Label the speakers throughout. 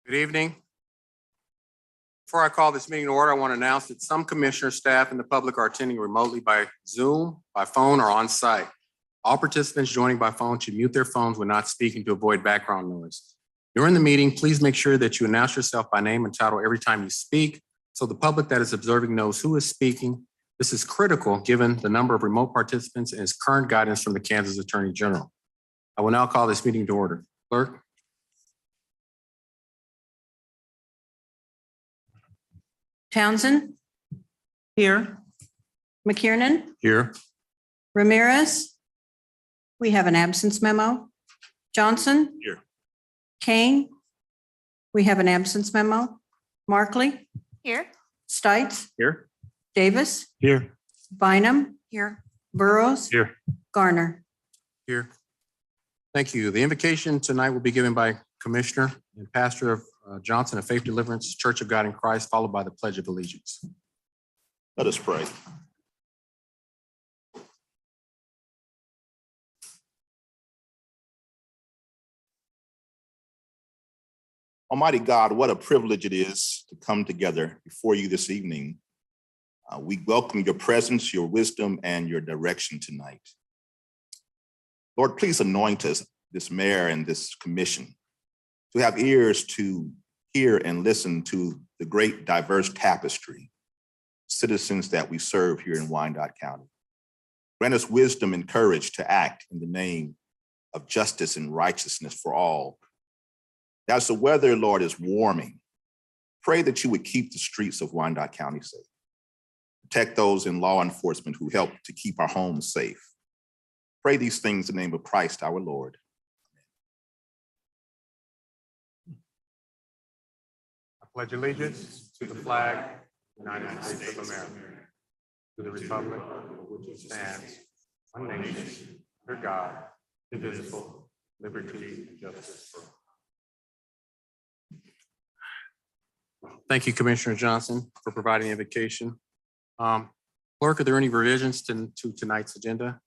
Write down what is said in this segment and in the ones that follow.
Speaker 1: Good evening. Before I call this meeting to order, I want to announce that some commissioner staff and the public are attending remotely by Zoom, by phone, or on site. All participants joining by phone should mute their phones when not speaking to avoid background noise. During the meeting, please make sure that you announce yourself by name and title every time you speak, so the public that is observing knows who is speaking. This is critical given the number of remote participants and its current guidance from the Kansas Attorney General. I will now call this meeting to order. Clerk.
Speaker 2: Townsend? Here. McKiernan?
Speaker 1: Here.
Speaker 2: Ramirez? We have an absence memo. Johnson?
Speaker 1: Here.
Speaker 2: Kane? We have an absence memo. Markley?
Speaker 3: Here.
Speaker 2: Stites?
Speaker 1: Here.
Speaker 2: Davis?
Speaker 1: Here.
Speaker 2: Bynum?
Speaker 3: Here.
Speaker 2: Burrows?
Speaker 1: Here.
Speaker 2: Garner?
Speaker 1: Here. Thank you. The invocation tonight will be given by Commissioner and Pastor of Johnson of Faith Deliverance Church of God in Christ, followed by the Pledge of Allegiance.
Speaker 4: Let us pray. Almighty God, what a privilege it is to come together before you this evening. We welcome your presence, your wisdom, and your direction tonight. Lord, please anoint us, this mayor and this commission, to have ears to hear and listen to the great diverse tapestry, citizens that we serve here in Wyandotte County. Grant us wisdom and courage to act in the name of justice and righteousness for all. As the weather, Lord, is warming, pray that you would keep the streets of Wyandotte County safe. Protect those in law enforcement who help to keep our homes safe. Pray these things in the name of Christ our Lord.
Speaker 1: I pledge allegiance to the flag of the United States of America, to the republic for which it stands, one nation, under God, indivisible, liberty and justice for all. Thank you, Commissioner Johnson, for providing the invocation. Clerk, are there any revisions to tonight's agenda?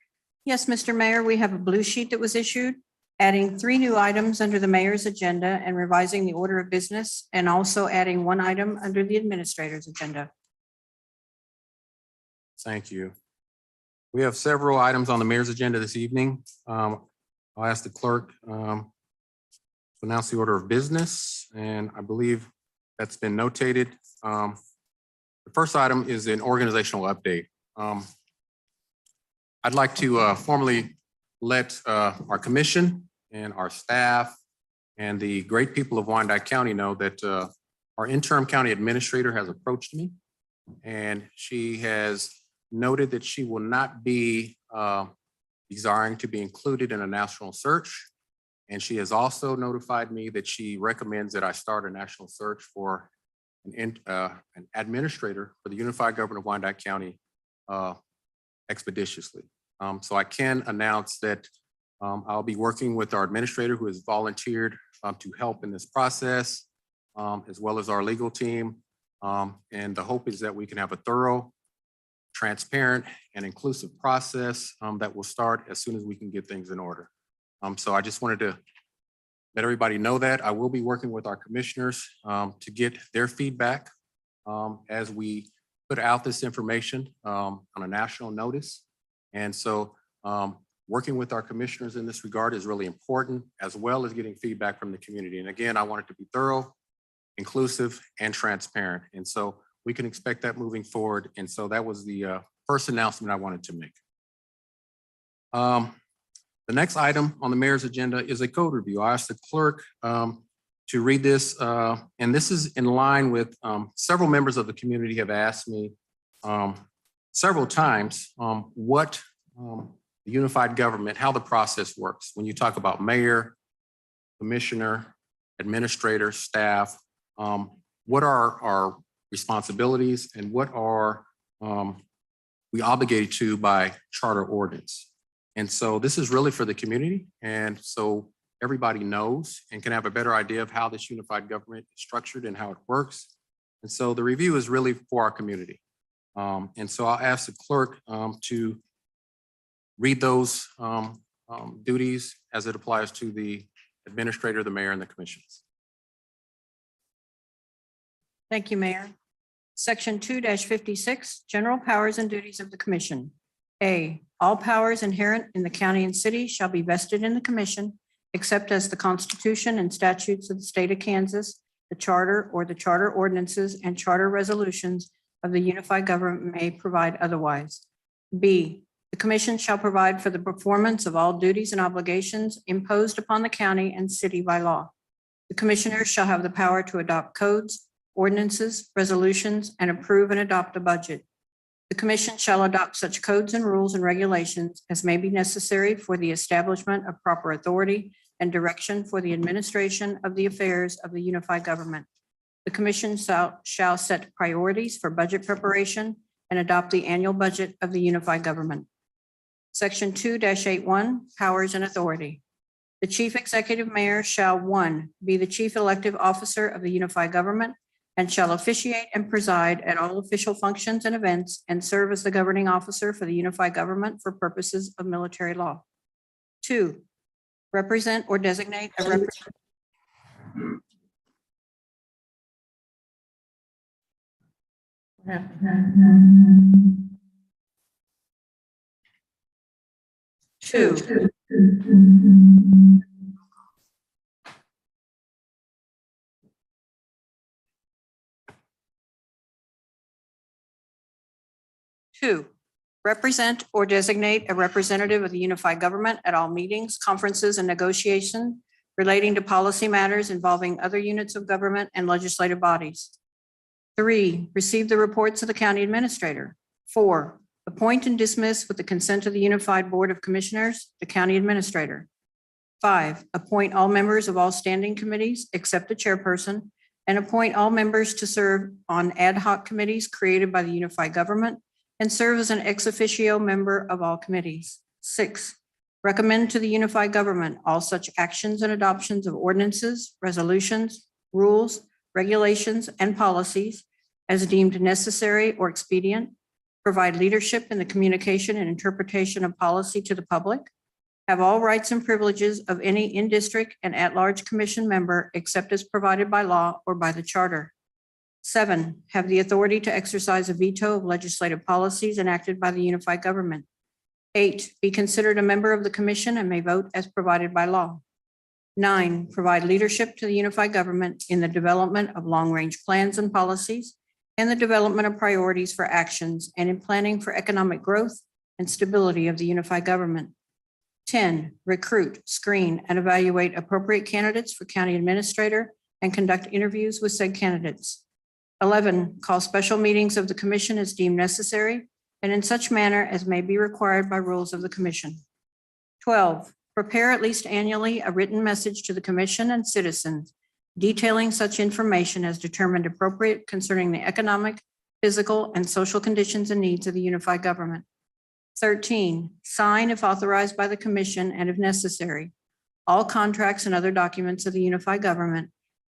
Speaker 2: Yes, Mr. Mayor, we have a blue sheet that was issued, adding 3 new items under the mayor's agenda and revising the order of business, and also adding 1 item under the administrator's agenda.
Speaker 1: Thank you. We have several items on the mayor's agenda this evening. I'll ask the clerk to announce the order of business, and I believe that's been notated. The first item is an organizational update. I'd like to formally let our commission and our staff and the great people of Wyandotte County know that our interim county administrator has approached me, and she has noted that she will not be desiring to be included in a national search. And she has also notified me that she recommends that I start a national search for an administrator for the unified government of Wyandotte County expeditiously. So I can announce that I'll be working with our administrator who has volunteered to help in this process, as well as our legal team. And the hope is that we can have a thorough, transparent, and inclusive process that will start as soon as we can get things in order. So I just wanted to let everybody know that I will be working with our commissioners to get their feedback as we put out this information on a national notice. And so working with our commissioners in this regard is really important, as well as getting feedback from the community. And again, I want it to be thorough, inclusive, and transparent. And so we can expect that moving forward. And so that was the first announcement I wanted to make. The next item on the mayor's agenda is a code review. I asked the clerk to read this, and this is in line with several members of the community have asked me several times what the unified government, how the process works. When you talk about mayor, commissioner, administrator, staff, what are our responsibilities and what are we obligated to by charter ordinance? And so this is really for the community. And so everybody knows and can have a better idea of how this unified government is structured and how it works. And so the review is really for our community. And so I'll ask the clerk to read those duties as it applies to the administrator, the mayor, and the commissions.
Speaker 2: Thank you, Mayor. Section 2-56, General Powers and Duties of the Commission. A, all powers inherent in the county and city shall be vested in the commission, except as the Constitution and statutes of the state of Kansas, the charter or the charter ordinances and charter resolutions of the unified government may provide otherwise. B, the commission shall provide for the performance of all duties and obligations imposed upon the county and city by law. The commissioners shall have the power to adopt codes, ordinances, resolutions, and approve and adopt a budget. The commission shall adopt such codes and rules and regulations as may be necessary for the establishment of proper authority and direction for the administration of the affairs of the unified government. The commission shall set priorities for budget preparation and adopt the annual budget of the unified government. Section 2-81, Powers and Authority. The chief executive mayor shall, 1, be the chief elective officer of the unified government and shall officiate and preside at all official functions and events and serve as the governing officer for the unified government for purposes of military law. 2, represent or designate a representative. Two, represent or designate a representative of the unified government at all meetings, conferences, and negotiations relating to policy matters involving other units of government and legislative bodies. 3, receive the reports of the county administrator. 4, appoint and dismiss with the consent of the Unified Board of Commissioners, the county administrator. 5, appoint all members of all standing committees except the chairperson and appoint all members to serve on ad hoc committees created by the unified government and serve as an ex officio member of all committees. 6, recommend to the unified government all such actions and adoptions of ordinances, resolutions, rules, regulations, and policies as deemed necessary or expedient, provide leadership in the communication and interpretation of policy to the public, have all rights and privileges of any in-district and at-large commission member except as provided by law or by the charter. 7, have the authority to exercise a veto of legislative policies enacted by the unified government. 8, be considered a member of the commission and may vote as provided by law. 9, provide leadership to the unified government in the development of long-range plans and policies and the development of priorities for actions and in planning for economic growth and stability of the unified government. 10, recruit, screen, and evaluate appropriate candidates for county administrator and conduct interviews with said candidates. 11, call special meetings of the commission as deemed necessary and in such manner as may be required by rules of the commission. 12, prepare at least annually a written message to the commission and citizens detailing such information as determined appropriate concerning the economic, physical, and social conditions and needs of the unified government. 13, sign if authorized by the commission and if necessary, all contracts and other documents of the unified government.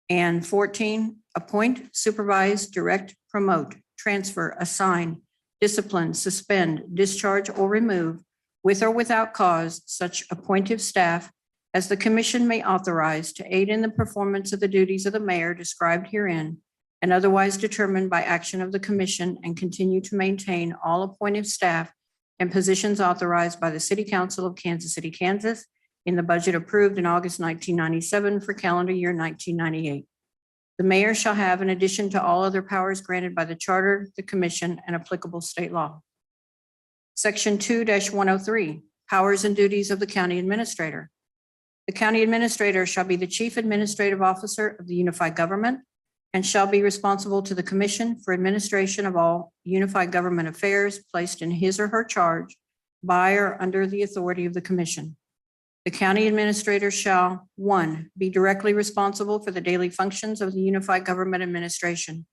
Speaker 2: And 14, appoint, supervise, direct, promote, transfer, assign, discipline, suspend, discharge, or remove with or without cause such appointive staff as the commission may authorize to aid in the performance of the duties of the mayor described herein and otherwise determined by action of the commission and continue to maintain all appointive staff and positions authorized by the City Council of Kansas City, Kansas in the budget approved in August 1997 for calendar year 1998. The mayor shall have, in addition to all other powers granted by the charter, the commission, and applicable state law. Section 2-103, powers and duties of the county administrator. The county administrator shall be the chief administrative officer of the unified government and shall be responsible to the commission for administration of all unified government affairs placed in his or her charge by or under the authority of the commission. The county administrator shall, 1, be directly responsible for the daily functions of the unified government administration.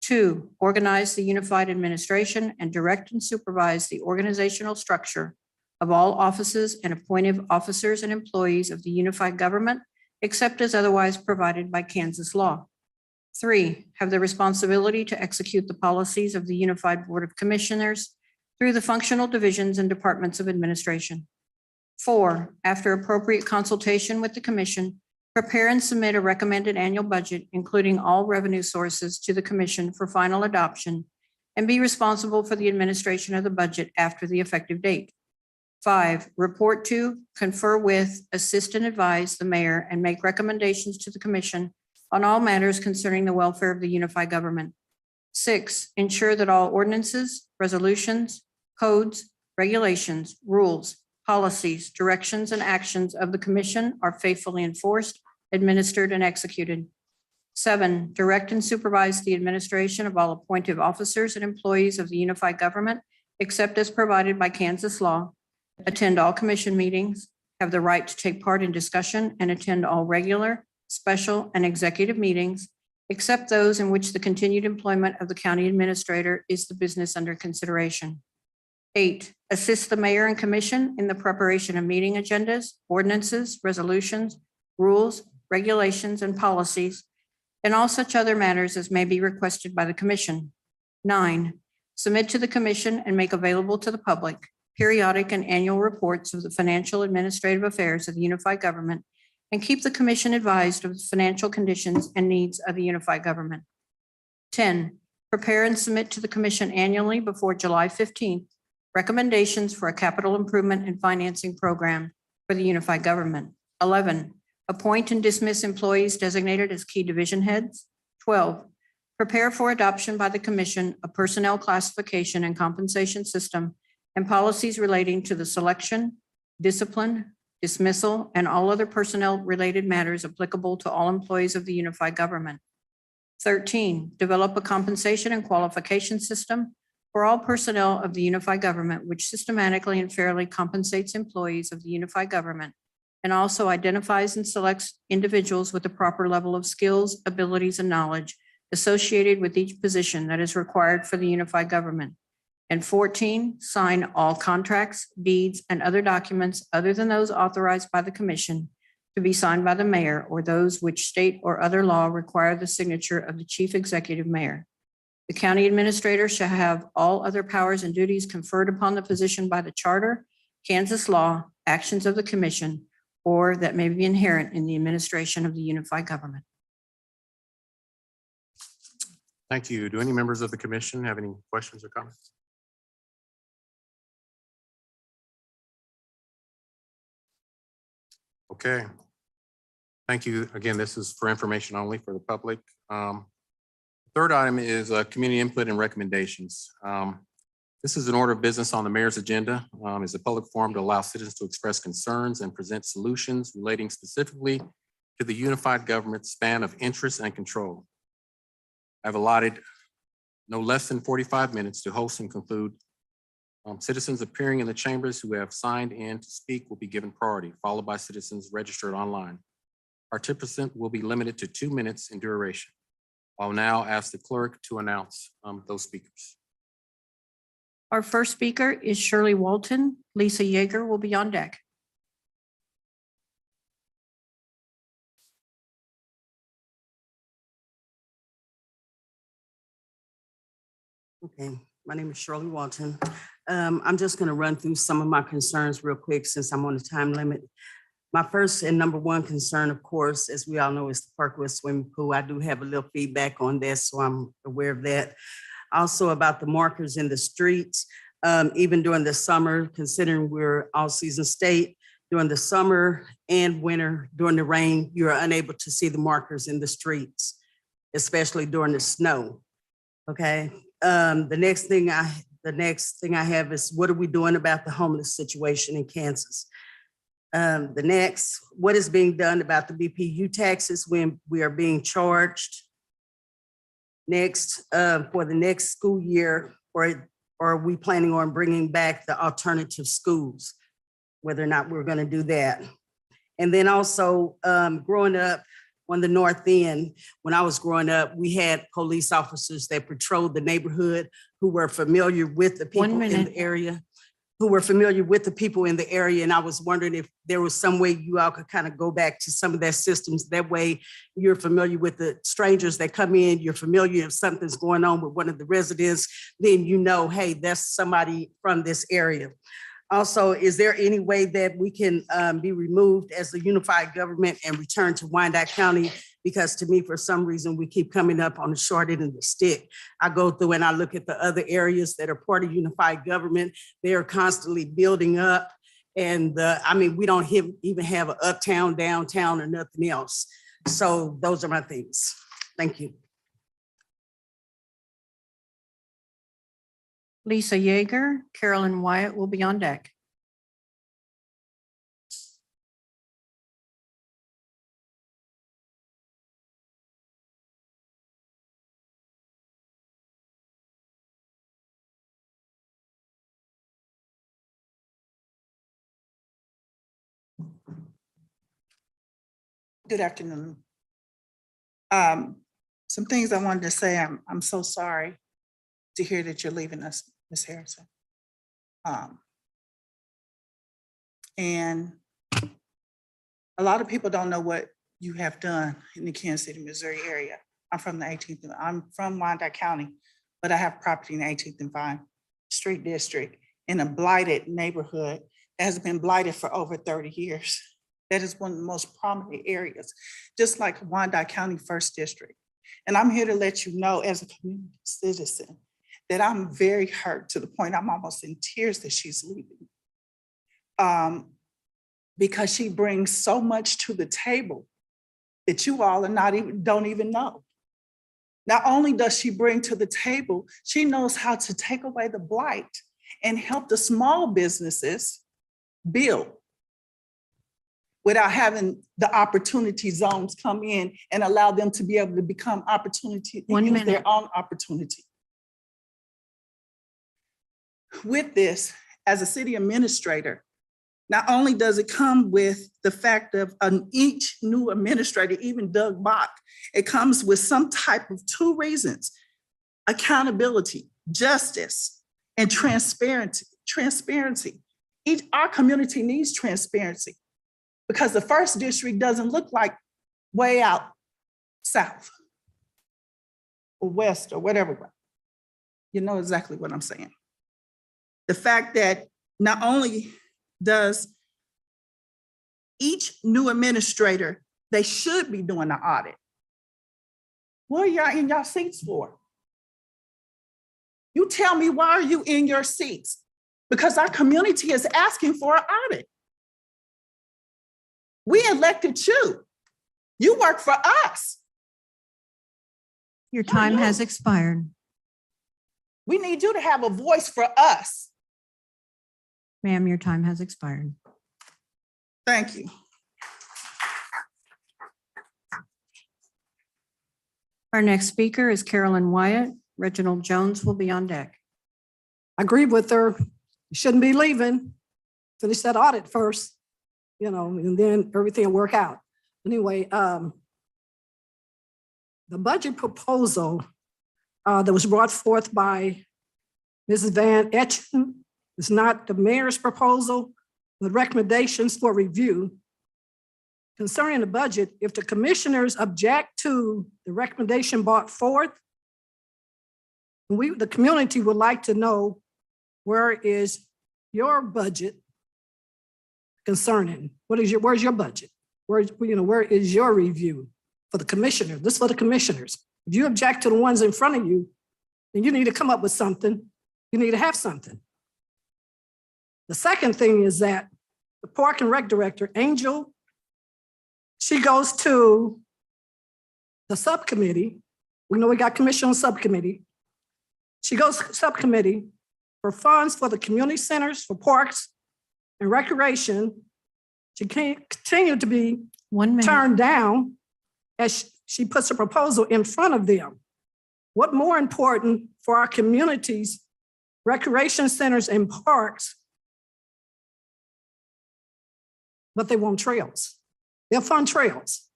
Speaker 2: 2, organize the unified administration and direct and supervise the organizational structure of all offices and appointed officers and employees of the unified government, except as otherwise provided by Kansas law. 3, have the responsibility to execute the policies of the Unified Board of Commissioners through the functional divisions and departments of administration. 4, after appropriate consultation with the commission, Prepare and submit a recommended annual budget, including all revenue sources, to the commission for final adoption, and be responsible for the administration of the budget after the effective date. 5, report to, confer with, assist and advise the mayor, and make recommendations to the commission on all matters concerning the welfare of the unified government. 6, ensure that all ordinances, resolutions, codes, regulations, rules, policies, directions, and actions of the commission are faithfully enforced, administered, and executed. 7, direct and supervise the administration of all appointed officers and employees of the unified government, except as provided by Kansas law. Attend all commission meetings, have the right to take part in discussion, and attend all regular, special, and executive meetings, except those in which the continued employment of the county administrator is the business under consideration. 8, assist the mayor and commission in the preparation of meeting agendas, ordinances, resolutions, rules, regulations, and policies, and all such other matters as may be requested by the commission. 9, submit to the commission and make available to the public periodic and annual reports of the financial administrative affairs of the unified government, and keep the commission advised of the financial conditions and needs of the unified government. 10, prepare and submit to the commission annually before July 15th recommendations for a capital improvement and financing program for the unified government. 11, appoint and dismiss employees designated as key division heads. 12, prepare for adoption by the commission a personnel classification and compensation system and policies relating to the selection, discipline, dismissal, and all other personnel-related matters applicable to all employees of the unified government. 13, develop a compensation and qualification system for all personnel of the unified government, which systematically and fairly compensates employees of the unified government and also identifies and selects individuals with the proper level of skills, abilities, and knowledge associated with each position that is required for the unified government. And 14, sign all contracts, deeds, and other documents other than those authorized by the commission to be signed by the mayor, or those which state or other law require the signature of the chief executive mayor. The county administrator shall have all other powers and duties conferred upon the position by the charter, Kansas law, actions of the commission, or that may be inherent in the administration of the unified government.
Speaker 1: Thank you. Do any members of the commission have any questions or comments? Okay. Thank you. Again, this is for information only for the public. Third item is community input and recommendations. This is an order of business on the mayor's agenda. It's a public forum to allow citizens to express concerns and present solutions relating specifically to the unified government span of interest and control. I've allotted no less than 45 minutes to host and conclude. Citizens appearing in the chambers who have signed in to speak will be given priority, followed by citizens registered online. Participants will be limited to 2 minutes in duration. I'll now ask the clerk to announce those speakers.
Speaker 2: Our first speaker is Shirley Walton. Lisa Yeager will be on deck.
Speaker 3: Okay, my name is Shirley Walton. I'm just going to run through some of my concerns real quick since I'm on a time limit. My first and number one concern, of course, as we all know, is the Parkwood swimming pool. I do have a little feedback on this, so I'm aware of that. Also about the markers in the streets, even during the summer, considering we're all-season state, during the summer and winter, during the rain, you're unable to see the markers in the streets, especially during the snow. Okay. The next thing I have is, what are we doing about the homeless situation in Kansas? The next, what is being done about the BPU taxes when we are being charged? Next, for the next school year, or are we planning on bringing back the alternative schools, whether or not we're going to do that? And then also, growing up on the north end, when I was growing up, we had police officers that patrolled the neighborhood who were familiar with the people in the area. And I was wondering if there was some way you all could kind of go back to some of their systems. That way you're familiar with the strangers that come in, you're familiar if something's going on with one of the residents, then you know, hey, that's somebody from this area. Also, is there any way that we can be removed as a unified government and return to Wyandotte County? Because to me, for some reason, we keep coming up on the short end of the stick. I go through and I look at the other areas that are part of unified government. They are constantly building up. And I mean, we don't even have an uptown, downtown, or nothing else. So those are my things. Thank you.
Speaker 2: Lisa Yeager, Carolyn Wyatt will be on deck.
Speaker 5: Good afternoon. Some things I wanted to say. I'm so sorry to hear that you're leaving us, Ms. Harrison. And a lot of people don't know what you have done in the Kansas City, Missouri area. I'm from the 18th, I'm from Wyandotte County, but I have property in the 18th and Vine Street District in a blighted neighborhood that has been blighted for over 30 years. That is one of the most prominent areas, just like Wyandotte County First District. And I'm here to let you know as a community citizen that I'm very hurt to the point I'm almost in tears that she's leaving. Because she brings so much to the table that you all are don't even know. Not only does she bring to the table, she knows how to take away the blight and help the small businesses build without having the opportunity zones come in and allow them to be able to become opportunity, use their own opportunity. With this, as a city administrator, not only does it come with the fact of each new administrator, even Doug Bach, it comes with some type of two reasons: accountability, justice, and transparency. Our community needs transparency because the first district doesn't look like way out south or west or whatever. You know exactly what I'm saying. The fact that not only does each new administrator, they should be doing an audit. What are y'all in y'all seats for? You tell me, why are you in your seats? Because our community is asking for an audit. We elected you. You work for us.
Speaker 2: Your time has expired.
Speaker 5: We need you to have a voice for us.
Speaker 2: Ma'am, your time has expired.
Speaker 5: Thank you.
Speaker 2: Our next speaker is Carolyn Wyatt. Reginald Jones will be on deck.
Speaker 6: I agree with her. You shouldn't be leaving. Finish that audit first, you know, and then everything will work out. Anyway, the budget proposal that was brought forth by Mrs. Van Etchen is not the mayor's proposal, but recommendations for review. Concerning the budget, if the commissioners object to the recommendation brought forth, the community would like to know, where is your budget concerning? Where's your budget? Where is your review for the commissioner? This is for the commissioners. If you object to the ones in front of you, then you need to come up with something. You need to have something. The second thing is that the Park and Rec Director, Angel, she goes to the subcommittee. We know we got commission on subcommittee. She goes to subcommittee for funds for the community centers, for parks and recreation. She can't continue to be
Speaker 2: 1 minute.
Speaker 6: turned down as she puts a proposal in front of them. What more important for our communities, recreation centers and parks, but they want trails. They'll fund trails.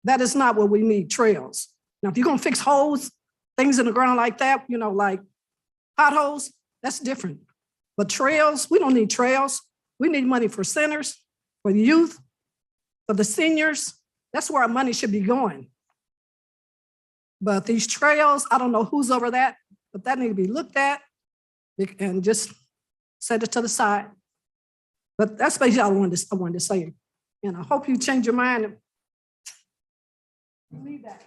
Speaker 6: That is not what we need, trails. Now, if you're gonna fix holes, things in the ground like that, you know, like potholes, that's different. But trails, we don't need trails. We need money for centers, for the youth, for the seniors. That's where our money should be going. But these trails, I don't know who's over that, but that need to be looked at and just set it to the side. But that's basically all I wanted to say. And I hope you change your mind. Leave that.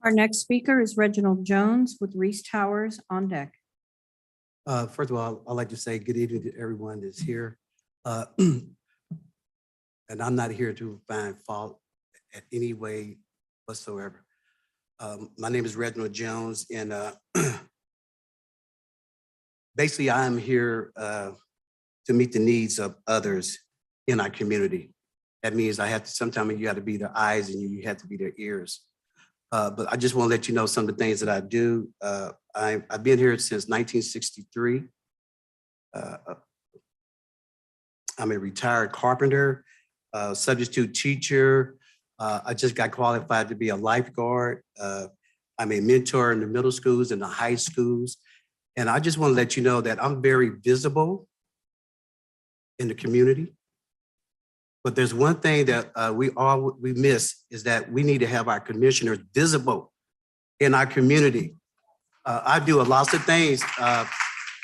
Speaker 2: Our next speaker is Reginald Jones with Reese Towers on deck.
Speaker 7: First of all, I'd like to say good evening to everyone that's here. And I'm not here to find fault at any way whatsoever. My name is Reginald Jones, and basically I am here to meet the needs of others in our community. That means sometimes you have to be their eyes and you have to be their ears. But I just want to let you know some of the things that I do. I've been here since 1963. I'm a retired carpenter, substitute teacher. I just got qualified to be a lifeguard. I'm a mentor in the middle schools and the high schools. And I just want to let you know that I'm very visible in the community. But there's one thing that we miss is that we need to have our commissioners visible in our community. I do lots of things.
Speaker 2: 1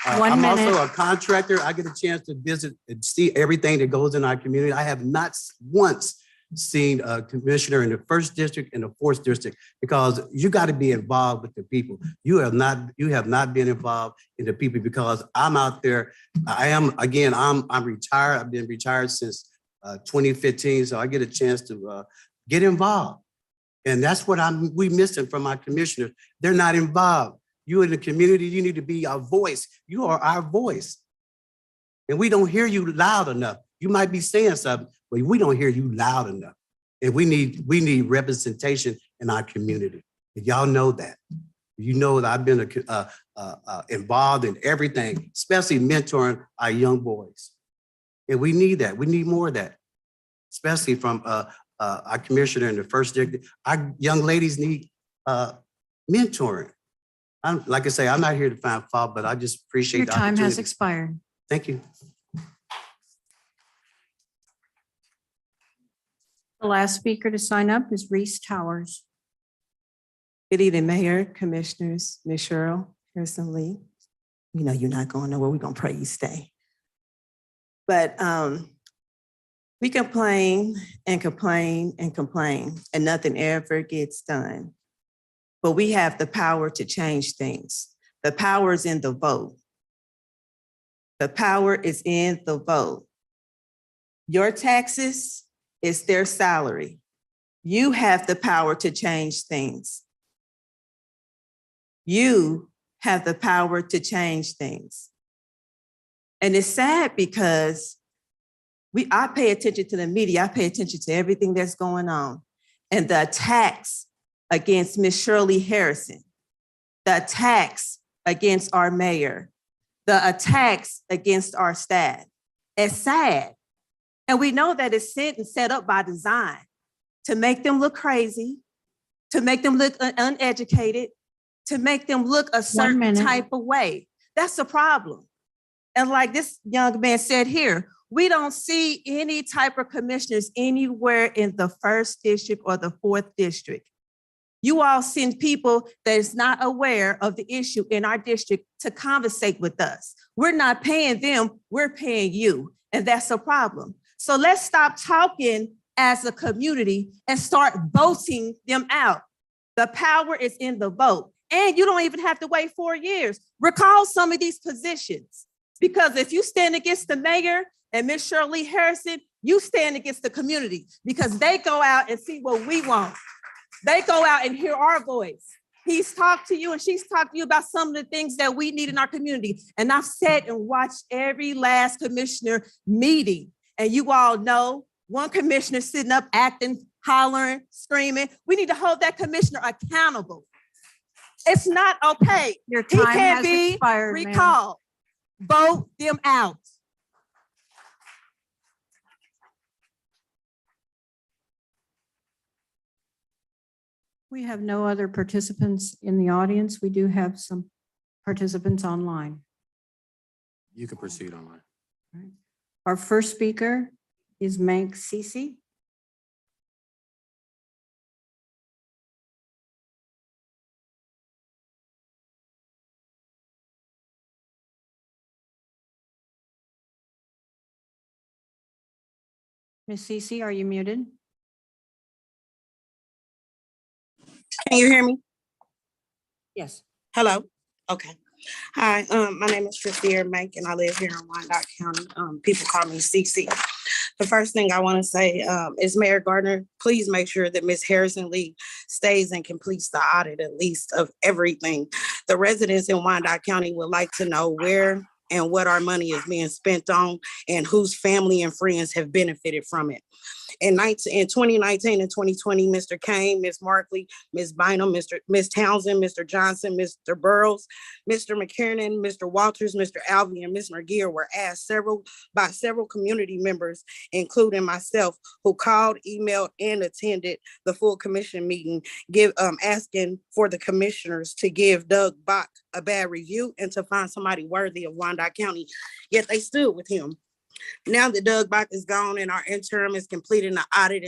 Speaker 7: I'm
Speaker 2: minute.
Speaker 7: also a contractor. I get a chance to visit and see everything that goes in our community. I have not once seen a commissioner in the 1st district and the 4th district because you got to be involved with the people. You have not been involved in the people because I'm out there. I'm retired. I've been retired since 2015, so I get a chance to get involved. And that's what we missing from our commissioners. They're not involved. You in the community, you need to be our voice. You are our voice. And we don't hear you loud enough. You might be saying something, but we don't hear you loud enough. And we need representation in our community. And y'all know that. You know that I've been involved in everything, especially mentoring our young boys. And we need that. We need more of that, especially from our commissioner in the 1st district. Our young ladies need mentoring. Like I say, I'm not here to find fault, but I just appreciate
Speaker 2: Your
Speaker 7: the
Speaker 2: time has
Speaker 7: opportunity.
Speaker 2: expired.
Speaker 7: Thank you.
Speaker 2: The last speaker to sign up is Reese Towers.
Speaker 8: Good evening, Mayor, Commissioners, Ms. Cheryl Harrison Lee. You know you're not going nowhere. We're going to pray you stay. But we complain and complain and complain, and nothing ever gets done. But we have the power to change things. The power is in the vote. The power is in the vote. Your taxes is their salary. You have the power to change things. You have the power to change things. And it's sad because I pay attention to the media. I pay attention to everything that's going on. And the attacks against Ms. Shirley Harrison, the attacks against our mayor, the attacks against our staff. It's sad. And we know that it's set up by design to make them look crazy, to make them look uneducated, to make them look a certain
Speaker 2: minute.
Speaker 8: type of way. That's a problem. And like this young man said here, we don't see any type of commissioners anywhere in the 1st district or the 4th district. You all send people that is not aware of the issue in our district to conversate with us. We're not paying them, we're paying you. And that's a problem. So let's stop talking as a community and start voting them out. The power is in the vote. And you don't even have to wait 4 years. Recall some of these positions. Because if you stand against the mayor and Ms. Shirley Harrison, you stand against the community because they go out and see what we want. They go out and hear our voice. He's talked to you and she's talked to you about some of the things that we need in our community. And I've sat and watched every last commissioner meeting. And you all know one commissioner sitting up, acting, hollering, screaming. We need to hold that commissioner accountable. It's not okay.
Speaker 2: Your
Speaker 8: He
Speaker 2: time
Speaker 8: can't
Speaker 2: has
Speaker 8: be
Speaker 2: expired, ma'am.
Speaker 8: recalled. Vote them out.
Speaker 2: We have no other participants in the audience. We do have some participants online.
Speaker 1: You can proceed online.
Speaker 2: Our first speaker is Mank Sisi. Ms. Cece, are you muted?
Speaker 9: Can you hear me?
Speaker 2: Yes.
Speaker 9: Hello? Okay. Hi, my name is Tristia Mank and I live here in Wyandotte County. People call me CC. The first thing I want to say is Mayor Gardner, please make sure that Ms. Harrison Lee stays and completes the audit at least of everything. The residents in Wyandotte County would like to know where and what our money is being spent on and whose family and friends have benefited from it. In 2019 and 2020, Mr. Kane, Ms. Markley, Ms. Bynum, Ms. Townsend, Mr. Johnson, Mr. Burrows, Mr. McKiernan, Mr. Walters, Mr. Alvey, and Ms. McGeer were asked by several community members, including myself, who called, emailed, and attended the full commission meeting, asking for the commissioners to give Doug Bach a bad review and to find somebody worthy of Wyandotte County. Yet they stood with him. Now that Doug Bach is gone and our interim is completing an audit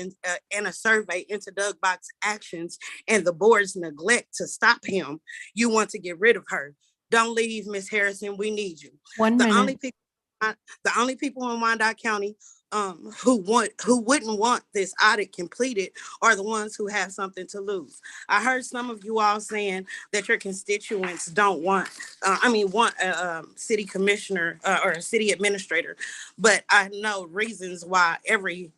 Speaker 9: and a survey into Doug Bach's actions and the board's neglect to stop him, you want to get rid of her. Don't leave, Ms. Harrison. We need you.
Speaker 2: One
Speaker 9: The
Speaker 2: minute.
Speaker 9: only people in Wyandotte County who wouldn't want this audit completed are the ones who have something to lose. I heard some of you all saying that your constituents don't want a city commissioner or a city administrator, but I know reasons why every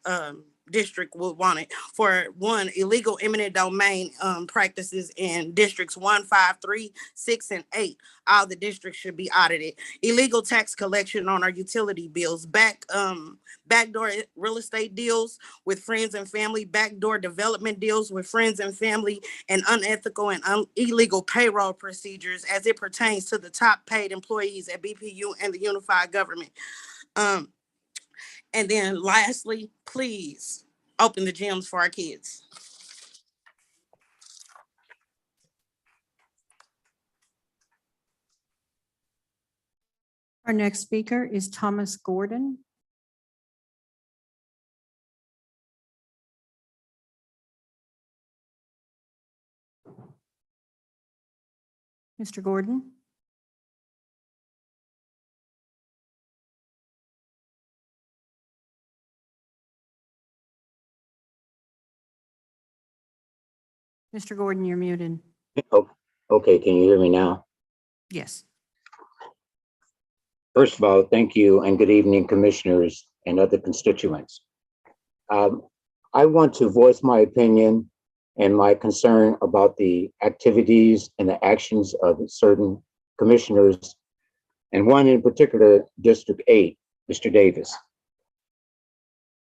Speaker 9: district would want it. For one, illegal eminent domain practices in districts 1, 5, 3, 6, and 8. All the districts should be audited. Illegal tax collection on our utility bills, backdoor real estate deals with friends and family, backdoor development deals with friends and family, and unethical and illegal payroll procedures as it pertains to the top paid employees at BPU and the unified government. And then lastly, please open the gyms for our kids.
Speaker 2: Our next speaker is Thomas Gordon. Mr. Gordon? Mr. Gordon, you're muted.
Speaker 10: Oh, okay, can you hear me now?
Speaker 2: Yes.
Speaker 10: First of all, thank you and good evening, commissioners and other constituents. I want to voice my opinion and my concern about the activities and the actions of certain commissioners, and one in particular, District 8, Mr. Davis.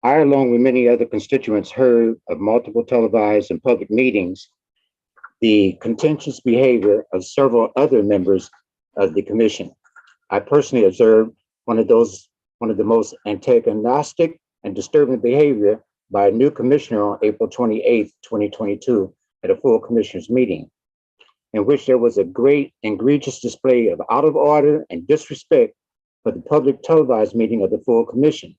Speaker 10: I, along with many other constituents, heard of multiple televised and public meetings, the contentious behavior of several other members of the commission. I personally observed one of the most antagonistic and disturbing behavior by a new commissioner on April 28th, 2022, at a full commissioners meeting, in which there was a great egregious display of out of order and disrespect for the public televised meeting of the full commission.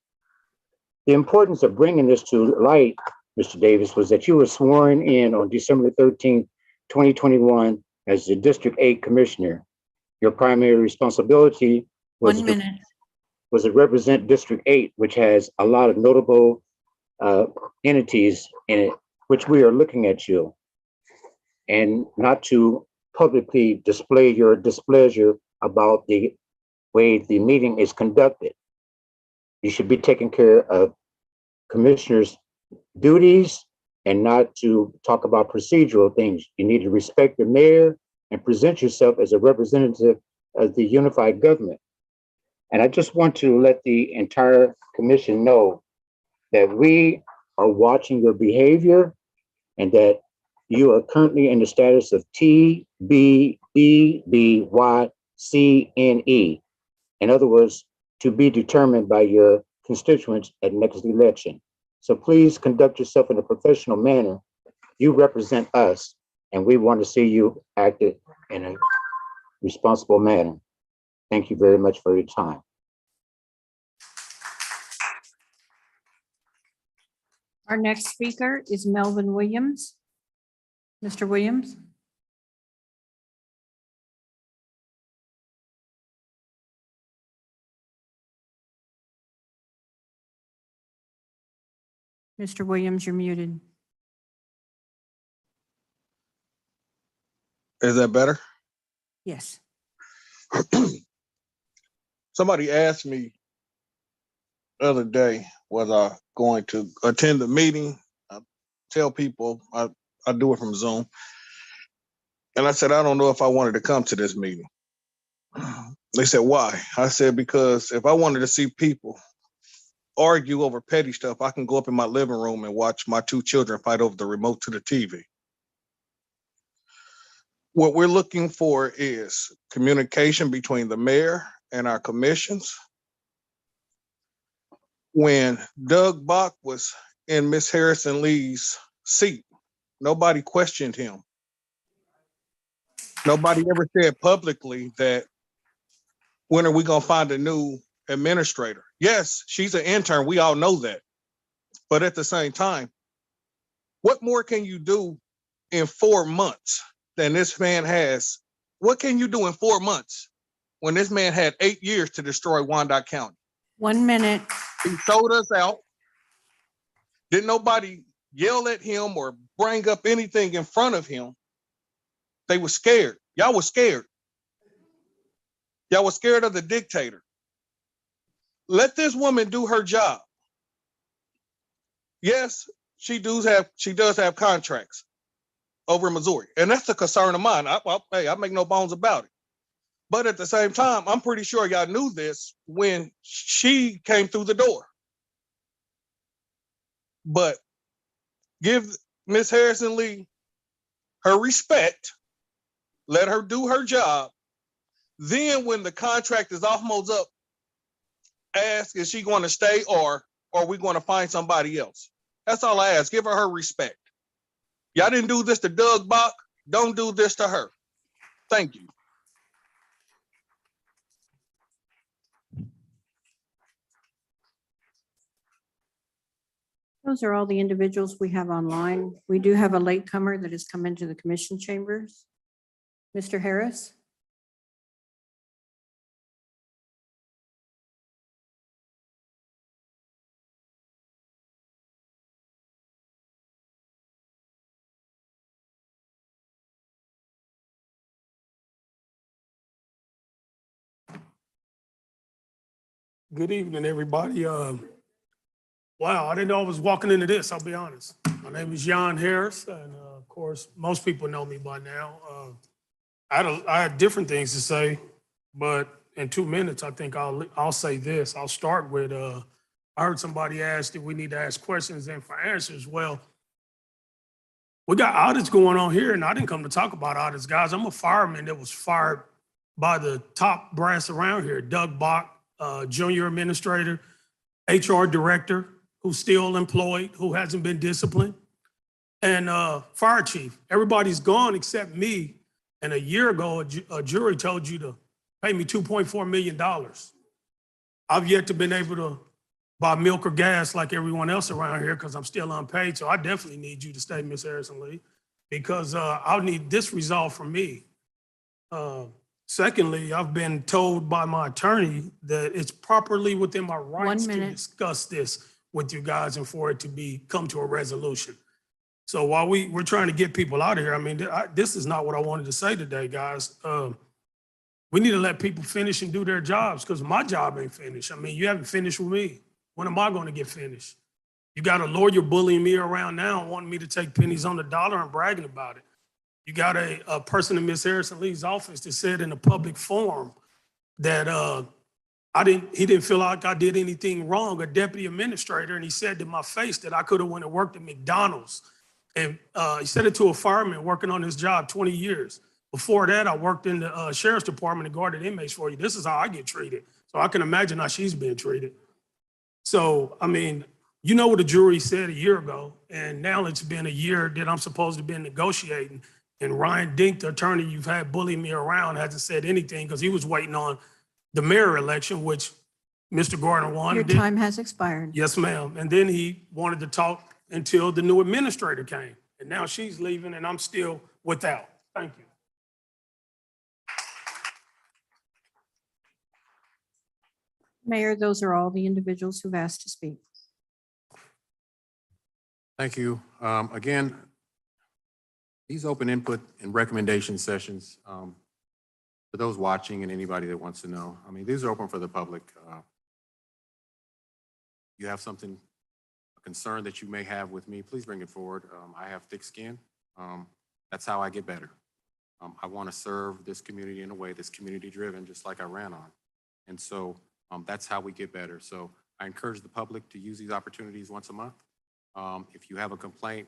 Speaker 10: The importance of bringing this to light, Mr. Davis, was that you were sworn in on December 13th, 2021 as the District 8 Commissioner. Your primary responsibility was
Speaker 2: 1 minute.
Speaker 10: to represent District 8, which has a lot of notable entities in it, which we are looking at you, and not to publicly display your displeasure about the way the meeting is conducted. You should be taking care of commissioners' duties and not to talk about procedural things. You need to respect the mayor and present yourself as a representative of the unified government. And I just want to let the entire commission know that we are watching your behavior and that you are currently in the status of TBEBYCNE. In other words, to be determined by your constituents at next election. So please conduct yourself in a professional manner. You represent us, and we want to see you acted in a responsible manner. Thank you very much for your time.
Speaker 2: Our next speaker is Melvin Williams. Mr. Williams? Mr. Williams, you're muted.
Speaker 11: Is that better?
Speaker 2: Yes.
Speaker 11: Somebody asked me the other day, was I going to attend the meeting? I tell people I do it from Zoom. And I said, I don't know if I wanted to come to this meeting. They said, why? I said, because if I wanted to see people argue over petty stuff, I can go up in my living room and watch my two children fight over the remote to the TV. What we're looking for is communication between the mayor and our commissions. When Doug Bach was in Miss Harrison Lee's seat, nobody questioned him. Nobody ever said publicly that, when are we going to find a new administrator? Yes, she's an intern. We all know that. But at the same time, what more can you do in 4 months than this man has? What can you do in 4 months when this man had 8 years to destroy Wyandotte County?
Speaker 2: 1 minute.
Speaker 11: He sold us out. Didn't nobody yell at him or bring up anything in front of him. They were scared. Y'all were scared. Y'all were scared of the dictator. Let this woman do her job. Yes, she does have contracts over in Missouri, and that's a concern of mine. I make no bones about it. But at the same time, I'm pretty sure y'all knew this when she came through the door. But give Miss Harrison Lee her respect. Let her do her job. Then when the contract is almost up, ask, is she going to stay or are we going to find somebody else? That's all I ask. Give her respect. Y'all didn't do this to Doug Bach. Don't do this to her. Thank you.
Speaker 2: Those are all the individuals we have online. We do have a latecomer that has come into the commission chambers. Mr. Harris?
Speaker 12: Good evening, everybody. Wow, I didn't know I was walking into this, I'll be honest. My name is Jan Harris, and of course, most people know me by now. I had different things to say, but in 2 minutes, I think I'll say this. I'll start with, I heard somebody ask if we need to ask questions and for answers. Well, we got audits going on here, and I didn't come to talk about audits, guys. I'm a fireman that was fired by the top brass around here, Doug Bach, junior administrator, HR director, who's still employed, who hasn't been disciplined, and fire chief. Everybody's gone except me. And a year ago, a jury told you to pay me $2.4 million. I've yet to been able to buy milk or gas like everyone else around here because I'm still unpaid. So I definitely need you to stay, Ms. Harrison Lee, because I'll need this resolved from me. Secondly, I've been told by my attorney that it's properly within my rights to discuss this with you guys and for it to come to a resolution. So while we're trying to get people out of here, I mean, this is not what I wanted to say today, guys. We need to let people finish and do their jobs because my job ain't finished. I mean, you haven't finished with me. When am I going to get finished? You got a lawyer bullying me around now, wanting me to take pennies on the dollar and bragging about it. You got a person in Ms. Harrison Lee's office that said in a public forum that he didn't feel like I did anything wrong, a deputy administrator, and he said to my face that I could have went and worked at McDonald's. And he said it to a fireman working on his job 20 years. Before that, I worked in the sheriff's department and guarded inmates for you. This is how I get treated. So I can imagine how she's being treated. So, I mean, you know what the jury said a year ago, and now it's been a year that I'm supposed to be negotiating. And Ryan Dink, the attorney you've had bullying me around, hasn't said anything because he was waiting on the mayor election, which Mr. Gardner won.
Speaker 2: Your time has expired.
Speaker 12: Yes, ma'am. And then he wanted to talk until the new administrator came. And now she's leaving and I'm still without. Thank you.
Speaker 2: Mayor, those are all the individuals who've asked to speak.
Speaker 1: Thank you. Again, these open input and recommendation sessions, for those watching and anybody that wants to know, I mean, these are open for the public. You have something, a concern that you may have with me, please bring it forward. I have thick skin. That's how I get better. I want to serve this community in a way that's community-driven, just like I ran on. And so that's how we get better. So I encourage the public to use these opportunities once a month. If you have a complaint,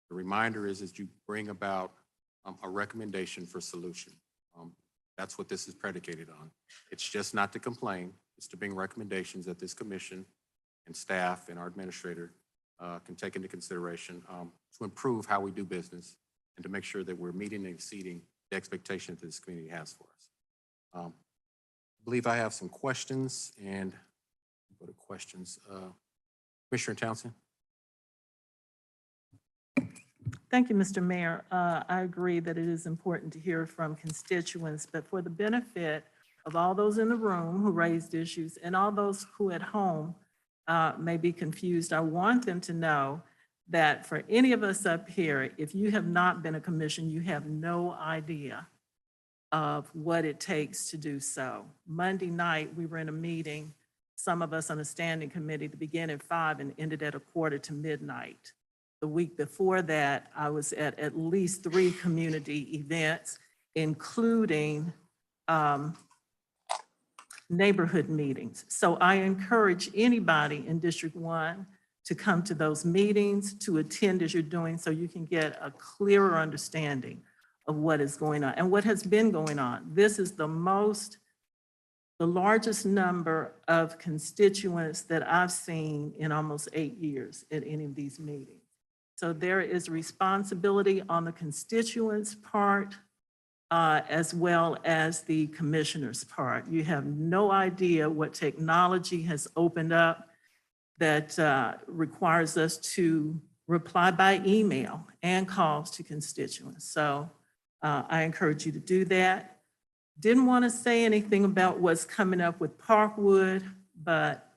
Speaker 1: the reminder is you bring about a recommendation for solution. That's what this is predicated on. It's just not to complain, it's to bring recommendations that this commission and staff and our administrator can take into consideration to improve how we do business and to make sure that we're meeting and exceeding the expectations that this community has for us. I believe I have some questions, and go to questions. Commissioner Townsend.
Speaker 13: Thank you, Mr. Mayor. I agree that it is important to hear from constituents, but for the benefit of all those in the room who raised issues and all those who at home may be confused, I want them to know that for any of us up here, if you have not been a commission, you have no idea of what it takes to do so. Monday night, we were in a meeting, some of us on a standing committee, to begin at 5 and ended at 1:45 to midnight. The week before that, I was at least 3 community events, including neighborhood meetings. So I encourage anybody in District 1 to come to those meetings, to attend as you're doing, so you can get a clearer understanding of what is going on and what has been going on. This is the largest number of constituents that I've seen in almost 8 years at any of these meetings. So there is responsibility on the constituents' part as well as the commissioner's part. You have no idea what technology has opened up that requires us to reply by email and calls to constituents. So I encourage you to do that. Didn't want to say anything about what's coming up with Parkwood, but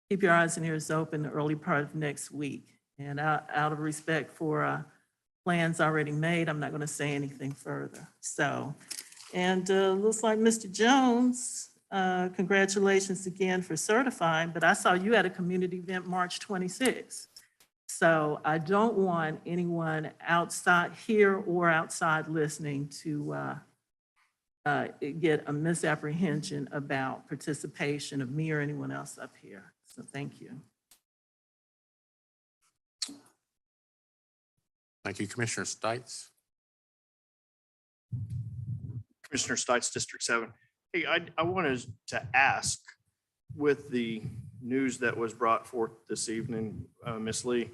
Speaker 13: keep your eyes and ears open the early part of next week. And out of respect for plans already made, I'm not going to say anything further. So, and looks like Mr. Jones, congratulations again for certifying, but I saw you at a community event March 26th. So I don't want anyone outside here or outside listening to get a misapprehension about participation of me or anyone else up here. So thank you.
Speaker 1: Thank you, Commissioner Stites.
Speaker 14: Commissioner Stites, District 7. Hey, I wanted to ask, with the news that was brought forth this evening, Ms. Lee,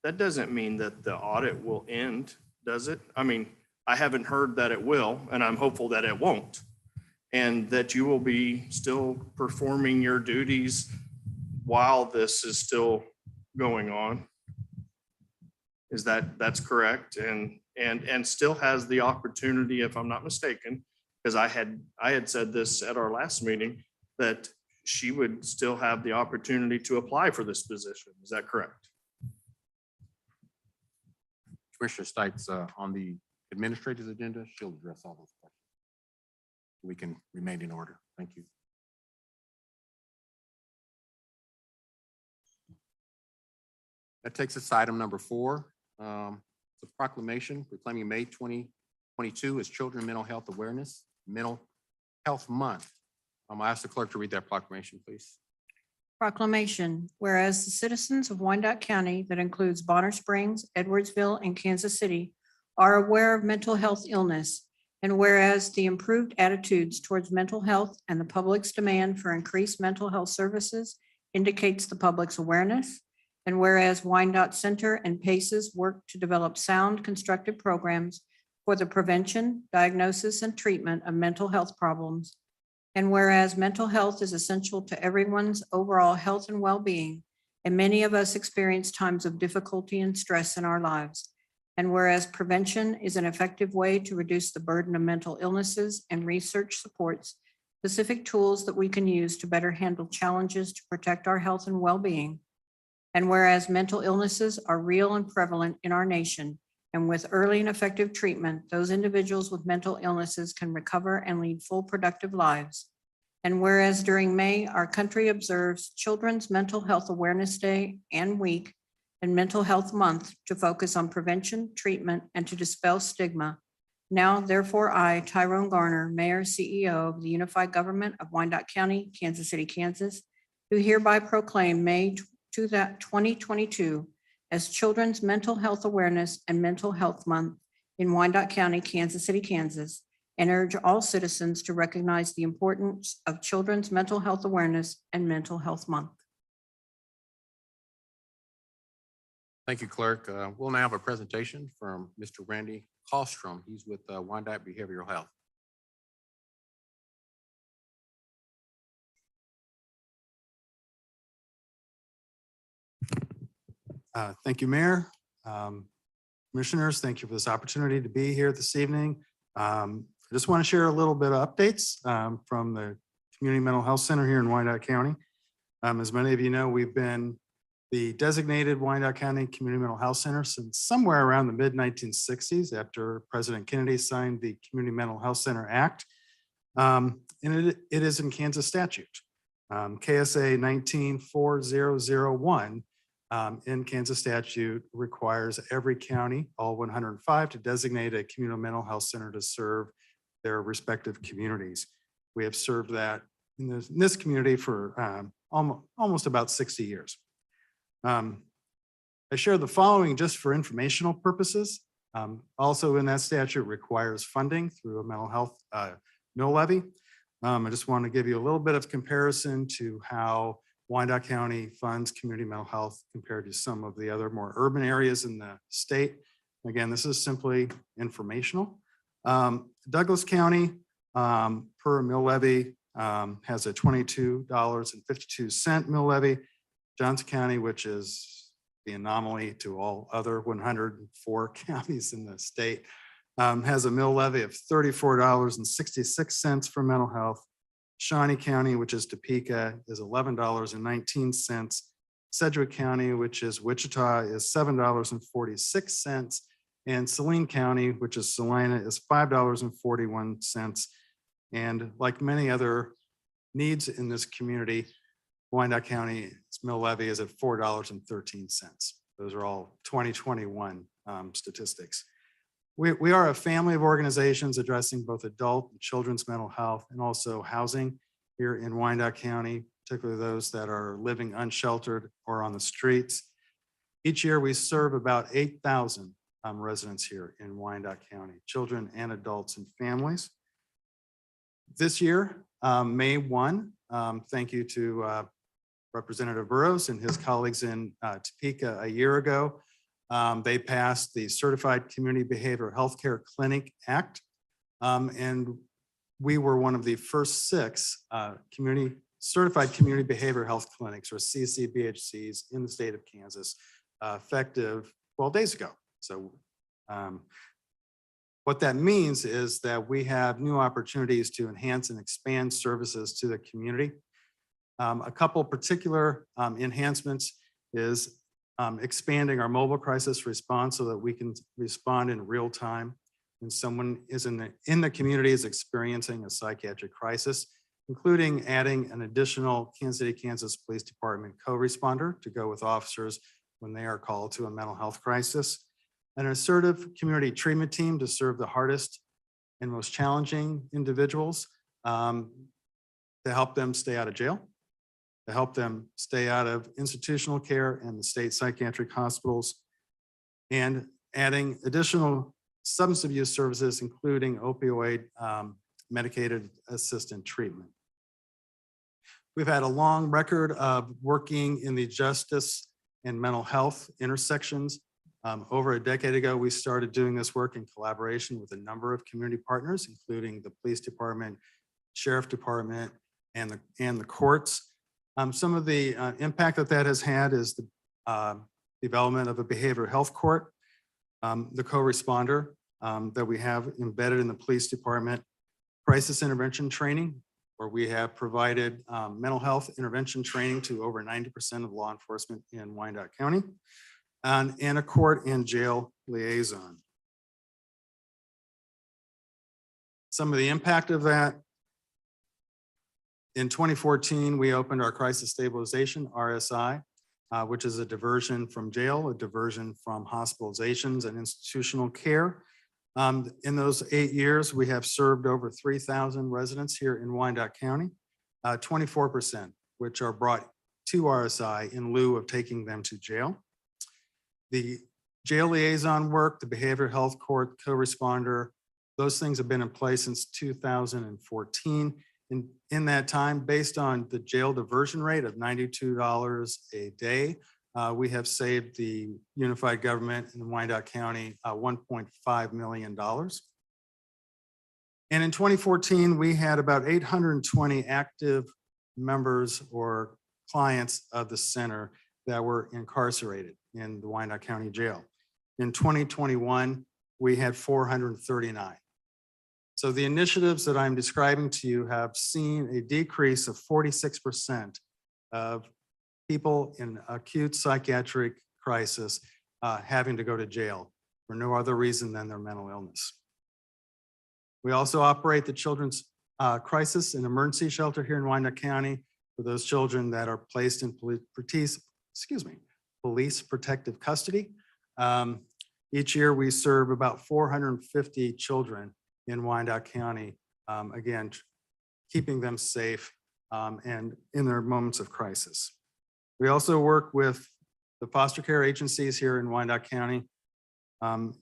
Speaker 14: that doesn't mean that the audit will end, does it? I mean, I haven't heard that it will, and I'm hopeful that it won't, and that you will be still performing your duties while this is still going on. Is that's correct? And still has the opportunity, if I'm not mistaken, because I had said this at our last meeting, that she would still have the opportunity to apply for this position. Is that correct?
Speaker 1: Commissioner Stites, on the administrator's agenda, she'll address all those questions. We can remain in order. Thank you. That takes us to item number 4. The proclamation proclaiming May 2022 as Children Mental Health Awareness Mental Health Month. I ask the clerk to read that proclamation, please.
Speaker 2: Proclamation, whereas the citizens of Wyandotte County, that includes Bonner Springs, Edwardsville, and Kansas City, are aware of mental health illness, and whereas the improved attitudes towards mental health and the public's demand for increased mental health services indicates the public's awareness, and whereas Wyandotte Center and PACES work to develop sound, constructive programs for the prevention, diagnosis, and treatment of mental health problems, and whereas mental health is essential to everyone's overall health and well-being, and many of us experience times of difficulty and stress in our lives, and whereas prevention is an effective way to reduce the burden of mental illnesses, and research supports specific tools that we can use to better handle challenges to protect our health and well-being, And whereas mental illnesses are real and prevalent in our nation, and with early and effective treatment, those individuals with mental illnesses can recover and lead full productive lives. And whereas during May, our country observes Children's Mental Health Awareness Day and Week and Mental Health Month to focus on prevention, treatment, and to dispel stigma. Now, therefore, I, Tyrone Garner, Mayor, CEO of the Unified Government of Wyandotte County, Kansas City, Kansas, do hereby proclaim May 2022 as Children's Mental Health Awareness and Mental Health Month in Wyandotte County, Kansas City, Kansas, and urge all citizens to recognize the importance of children's mental health awareness and Mental Health Month.
Speaker 1: Thank you, Clerk. We'll now have a presentation from Mr. Randy Kallstrom. He's with Wyandotte Behavioral Health.
Speaker 15: Thank you, Mayor. Commissioners, thank you for this opportunity to be here this evening. I just want to share a little bit of updates from the Community Mental Health Center here in Wyandotte County. As many of you know, we've been the designated Wyandotte County Community Mental Health Center since somewhere around the mid-1960s after President Kennedy signed the Community Mental Health Center Act. And it is in Kansas statute. KSA 194001 in Kansas statute requires every county, all 105, to designate a community mental health center to serve their respective communities. We have served that in this community for almost about 60 years. I share the following just for informational purposes. Also in that statute requires funding through a mental health mill levy. I just want to give you a little bit of comparison to how Wyandotte County funds community mental health compared to some of the other more urban areas in the state. Again, this is simply informational. Douglas County per mill levy has a $22.52 mill levy. Johnson County, which is the anomaly to all other 104 counties in the state, has a mill levy of $34.66 for mental health. Shawnee County, which is Topeka, is $11.19. Sedgwick County, which is Wichita, is $7.46. And Saline County, which is Salina, is $5.41. And like many other needs in this community, Wyandotte County's mill levy is at $4.13. Those are all 2021 statistics. We are a family of organizations addressing both adult and children's mental health and also housing here in Wyandotte County, particularly those that are living unsheltered or on the streets. Each year we serve about 8,000 residents here in Wyandotte County, children and adults and families. This year, May 1, thank you to Representative Burrows and his colleagues in Topeka a year ago. They passed the Certified Community Behavioral Healthcare Clinic Act. And we were one of the first 6 certified community behavioral health clinics, or CCBHCs, in the state of Kansas, effective 12 days ago. So what that means is that we have new opportunities to enhance and expand services to the community. A couple particular enhancements is expanding our mobile crisis response so that we can respond in real time when someone is in the community is experiencing a psychiatric crisis, including adding an additional Kansas City, Kansas Police Department co-responder to go with officers when they are called to a mental health crisis, an assertive community treatment team to serve the hardest and most challenging individuals to help them stay out of jail, to help them stay out of institutional care and the state psychiatric hospitals, and adding additional substance abuse services, including opioid medicated assisted treatment. We've had a long record of working in the justice and mental health intersections. Over a decade ago, we started doing this work in collaboration with a number of community partners, including the police department, sheriff department, and the courts. Some of the impact that has had is the development of a behavioral health court, the co-responder that we have embedded in the police department, crisis intervention training, where we have provided mental health intervention training to over 90% of law enforcement in Wyandotte County, and a court and jail liaison. Some of the impact of that: in 2014, we opened our crisis stabilization, RSI, which is a diversion from jail, a diversion from hospitalizations and institutional care. In those 8 years, we have served over 3,000 residents here in Wyandotte County, 24%, which are brought to RSI in lieu of taking them to jail. The jail liaison work, the behavioral health court co-responder, those things have been in place since 2014. In that time, based on the jail diversion rate of $92 a day, we have saved the unified government in Wyandotte County $1.5 million. And in 2014, we had about 820 active members or clients of the center that were incarcerated in the Wyandotte County Jail. In 2021, we had 439. So the initiatives that I'm describing to you have seen a decrease of 46% of people in acute psychiatric crisis having to go to jail for no other reason than their mental illness. We also operate the Children's Crisis and Emergency Shelter here in Wyandotte County for those children that are placed in police protective custody. Each year we serve about 450 children in Wyandotte County, again, keeping them safe and in their moments of crisis. We also work with the foster care agencies here in Wyandotte County, and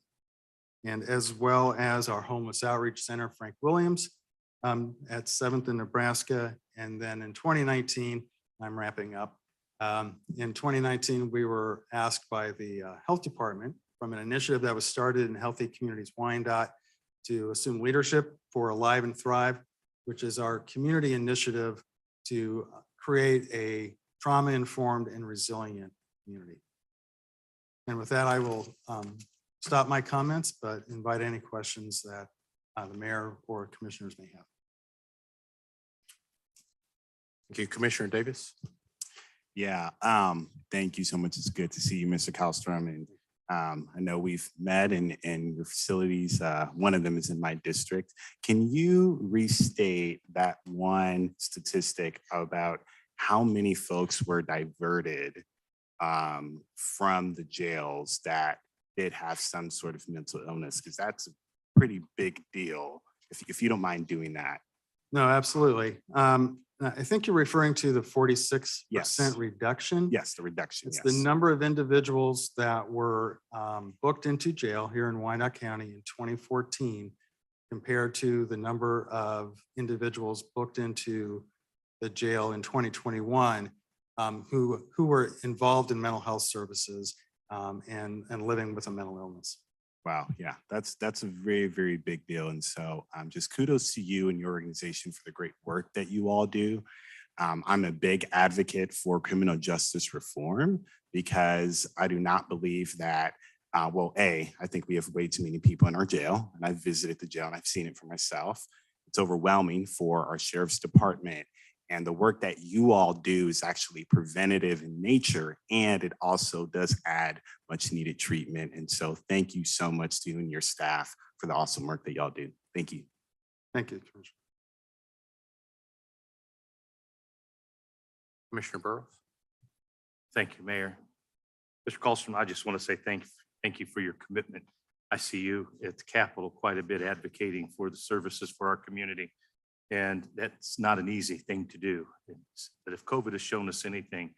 Speaker 15: as well as our homeless outreach center, Frank Williams, at 7th in Nebraska. And then in 2019, I'm wrapping up. In 2019, we were asked by the health department from an initiative that was started in Healthy Communities Wyandotte to assume leadership for Alive and Thrive, which is our community initiative to create a trauma-informed and resilient community. And with that, I will stop my comments, but invite any questions that the mayor or commissioners may have.
Speaker 1: Thank you, Commissioner Davis.
Speaker 16: Yeah, thank you so much. It's good to see you, Mr. Kallstrom. And I know we've met in your facilities. One of them is in my district. Can you restate that one statistic about how many folks were diverted from the jails that did have some sort of mental illness? Because that's a pretty big deal, if you don't mind doing that.
Speaker 15: No, absolutely. I think you're referring to the 46% reduction.
Speaker 16: Yes, the reduction.
Speaker 15: It's
Speaker 16: yes.
Speaker 15: the number of individuals that were booked into jail here in Wyandotte County in 2014 compared to the number of individuals booked into the jail in 2021 who were involved in mental health services and living with a mental illness.
Speaker 16: Wow, yeah, that's a very, very big deal. And so just kudos to you and your organization for the great work that you all do. I'm a big advocate for criminal justice reform because I do not believe that, I think we have way too many people in our jail, and I've visited the jail and I've seen it for myself. It's overwhelming for our sheriff's department. And the work that you all do is actually preventative in nature, and it also does add much needed treatment. And so thank you so much to you and your staff for the awesome work that y'all do. Thank you.
Speaker 15: Thank you, Commissioner.
Speaker 1: Commissioner Burrows.
Speaker 17: Thank you, Mayor. Mr. Kallstrom, I just want to say thank you for your commitment. I see you at the Capitol quite a bit advocating for the services for our community. And that's not an easy thing to do. But if COVID has shown us anything,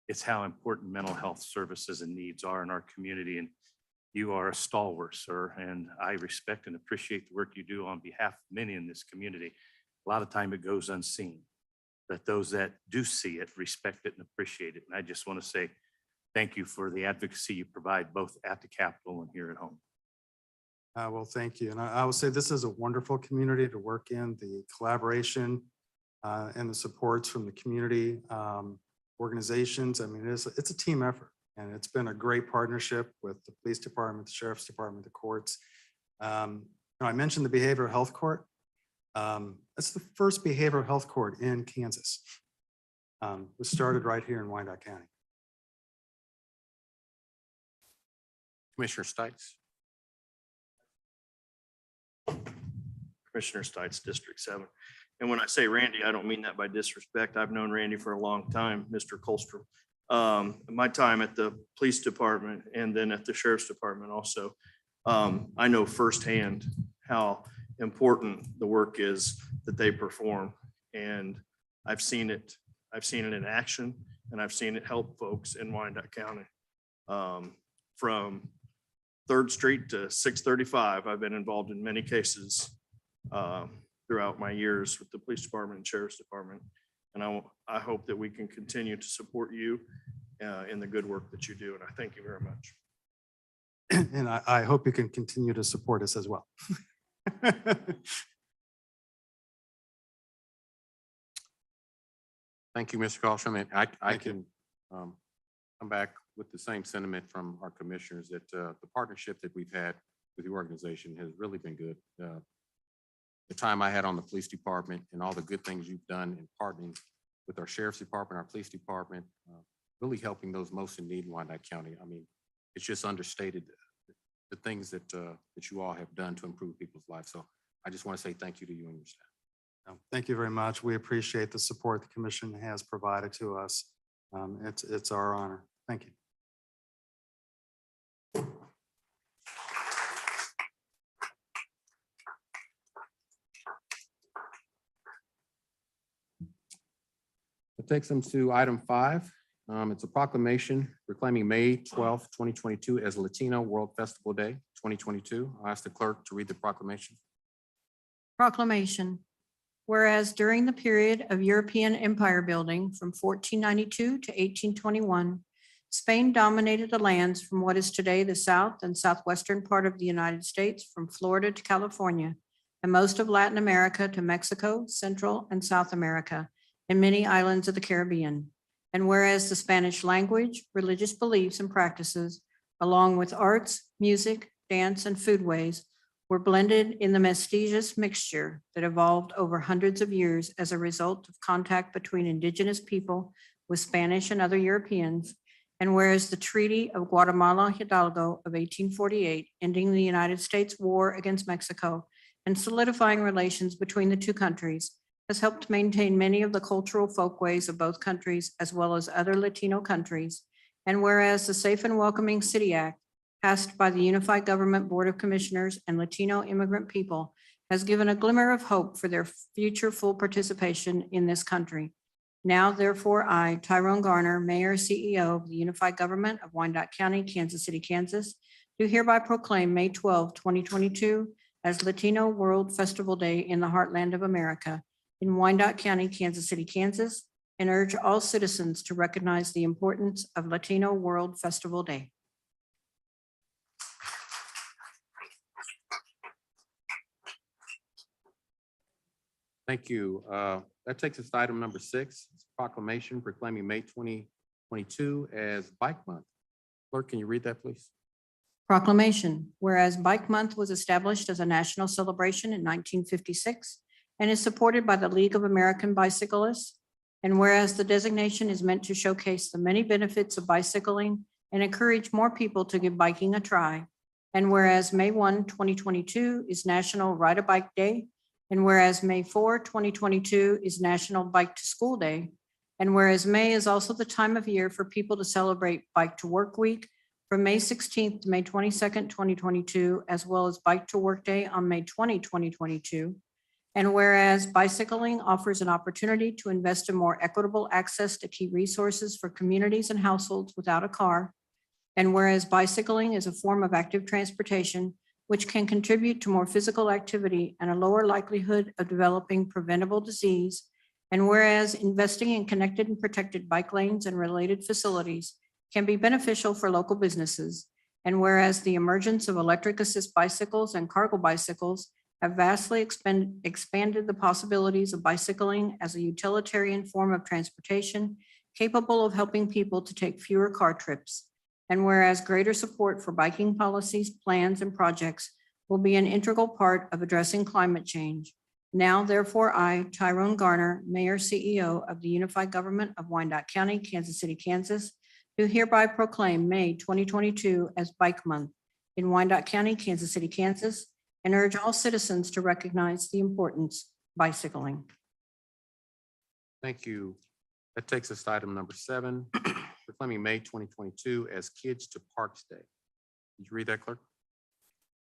Speaker 17: it's how important mental health services and needs are in our community. And you are a stalwart, sir, and I respect and appreciate the work you do on behalf of many in this community. A lot of time it goes unseen, but those that do see it respect it and appreciate it. And I just want to say thank you for the advocacy you provide both at the Capitol and here at home.
Speaker 15: Well, thank you. And I will say this is a wonderful community to work in. The collaboration and the supports from the community organizations. I mean, it's a team effort, and it's been a great partnership with the police department, the sheriff's department, the courts. I mentioned the behavioral health court. That's the first behavioral health court in Kansas. Was started right here in Wyandotte County.
Speaker 1: Commissioner Stites.
Speaker 14: Commissioner Stites, District 7. And when I say Randy, I don't mean that by disrespect. I've known Randy for a long time, Mr. Colstrom. My time at the police department and then at the sheriff's department also, I know firsthand how important the work is that they perform. And I've seen it in action, and I've seen it help folks in Wyandotte County. From 3rd Street to 635, I've been involved in many cases throughout my years with the police department and sheriff's department. And I hope that we can continue to support you in the good work that you do. And I thank you very much.
Speaker 15: And I hope you can continue to support us as well.
Speaker 1: Thank you, Mr. Colstrom. And I
Speaker 15: Thank you.
Speaker 1: can come back with the same sentiment from our commissioners that the partnership that we've had with the organization has really been good. The time I had on the police department and all the good things you've done in partnering with our sheriff's department, our police department, really helping those most in need in Wyandotte County. I mean, it's just understated the things that you all have done to improve people's lives. So I just want to say thank you to you and your staff.
Speaker 15: Thank you very much. We appreciate the support the commission has provided to us. It's our honor. Thank you.
Speaker 1: That takes them to item 5. It's a proclamation proclaiming May 12th, 2022 as Latino World Festival Day 2022. I'll ask the clerk to read the proclamation.
Speaker 2: Proclamation. Whereas during the period of European empire building from 1492 to 1821, Spain dominated the lands from what is today the south and southwestern part of the United States, from Florida to California, and most of Latin America to Mexico, Central and South America, and many islands of the Caribbean. And whereas the Spanish language, religious beliefs and practices, along with arts, music, dance, and foodways, were blended in the mestigious mixture that evolved over hundreds of years as a result of contact between indigenous people with Spanish and other Europeans. And whereas the Treaty of Guatemala Hidalgo of 1848, ending the United States war against Mexico and solidifying relations between the two countries, has helped maintain many of the cultural folkways of both countries as well as other Latino countries. And whereas the Safe and Welcoming City Act, passed by the Unified Government Board of Commissioners and Latino immigrant people, has given a glimmer of hope for their future full participation in this country. Now, therefore, I, Tyrone Garner, Mayor, CEO of the Unified Government of Wyandotte County, Kansas City, Kansas, do hereby proclaim May 12, 2022 as Latino World Festival Day in the heartland of America in Wyandotte County, Kansas City, Kansas, and urge all citizens to recognize the importance of Latino World Festival Day.
Speaker 1: Thank you. That takes us to item number 6, it's a proclamation proclaiming May 2022 as Bike Month. Clerk, can you read that, please?
Speaker 2: Proclamation. Whereas Bike Month was established as a national celebration in 1956 and is supported by the League of American Bicyclists. And whereas the designation is meant to showcase the many benefits of bicycling and encourage more people to give biking a try. And whereas May 1, 2022 is National Ride a Bike Day. And whereas May 4, 2022 is National Bike to School Day. And whereas May is also the time of year for people to celebrate Bike to Work Week from May 16th to May 22nd, 2022, as well as Bike to Work Day on May 20, 2022. And whereas bicycling offers an opportunity to invest in more equitable access to key resources for communities and households without a car. And whereas bicycling is a form of active transportation, which can contribute to more physical activity and a lower likelihood of developing preventable disease. And whereas investing in connected and protected bike lanes and related facilities can be beneficial for local businesses. And whereas the emergence of electric assist bicycles and cargo bicycles have vastly expanded the possibilities of bicycling as a utilitarian form of transportation capable of helping people to take fewer car trips. And whereas greater support for biking policies, plans, and projects will be an integral part of addressing climate change. Now, therefore, I, Tyrone Garner, Mayor, CEO of the Unified Government of Wyandotte County, Kansas City, Kansas, do hereby proclaim May 2022 as Bike Month in Wyandotte County, Kansas City, Kansas, and urge all citizens to recognize the importance of bicycling.
Speaker 1: Thank you. That takes us to item number 7, proclaiming May 2022 as Kids to Parks Day. Did you read that, clerk?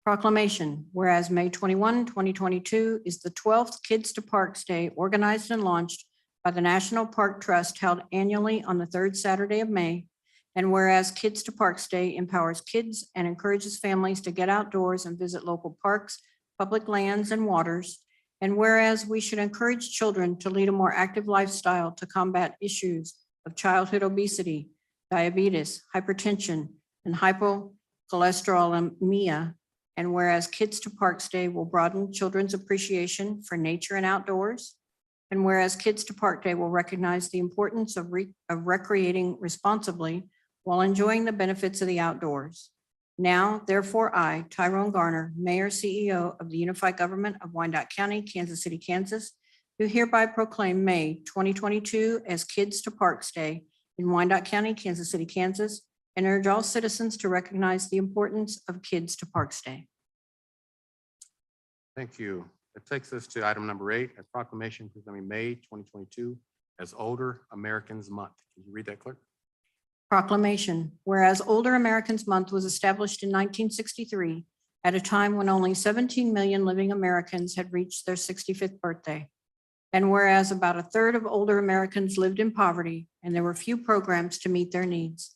Speaker 2: Proclamation, whereas May 21, 2022 is the 12th Kids to Parks Day organized and launched by the National Park Trust held annually on the 3rd Saturday of May. And whereas Kids to Parks Day empowers kids and encourages families to get outdoors and visit local parks, public lands, and waters. And whereas we should encourage children to lead a more active lifestyle to combat issues of childhood obesity, diabetes, hypertension, and hypocholesterolemia. And whereas Kids to Parks Day will broaden children's appreciation for nature and outdoors. And whereas Kids to Park Day will recognize the importance of recreating responsibly while enjoying the benefits of the outdoors. Now, therefore, I, Tyrone Garner, Mayor, CEO of the Unified Government of Wyandotte County, Kansas City, Kansas, do hereby proclaim May 2022 as Kids to Parks Day in Wyandotte County, Kansas City, Kansas, and urge all citizens to recognize the importance of Kids to Parks Day.
Speaker 1: Thank you. That takes us to item number 8, a proclamation proclaiming May 2022 as Older Americans Month. Can you read that, clerk?
Speaker 2: Proclamation, whereas Older Americans Month was established in 1963 at a time when only 17 million living Americans had reached their 65th birthday. And whereas about a third of older Americans lived in poverty and there were few programs to meet their needs.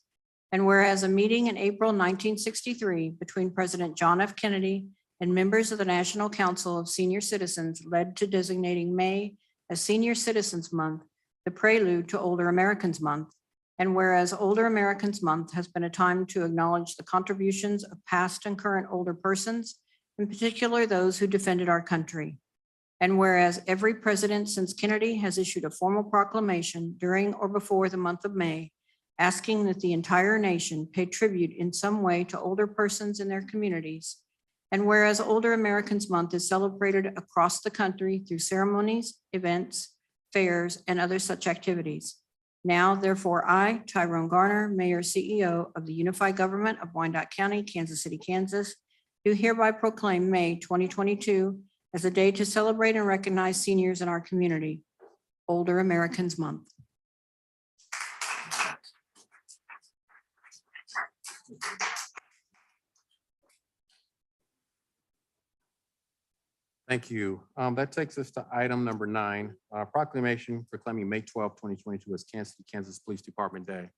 Speaker 2: And whereas a meeting in April 1963 between President John F. Kennedy and members of the National Council of Senior Citizens led to designating May as Senior Citizens Month, the prelude to Older Americans Month. And whereas Older Americans Month has been a time to acknowledge the contributions of past and current older persons, in particular those who defended our country. And whereas every president since Kennedy has issued a formal proclamation during or before the month of May, asking that the entire nation pay tribute in some way to older persons in their communities. And whereas Older Americans Month is celebrated across the country through ceremonies, events, fairs, and other such activities. Now, therefore, I, Tyrone Garner, Mayor, CEO of the Unified Government of Wyandotte County, Kansas City, Kansas, do hereby proclaim May 2022 as a day to celebrate and recognize seniors in our community, Older Americans Month.
Speaker 1: Thank you. That takes us to item number 9, proclamation proclaiming May 12, 2022 as Kansas City, Kansas Police Department Day.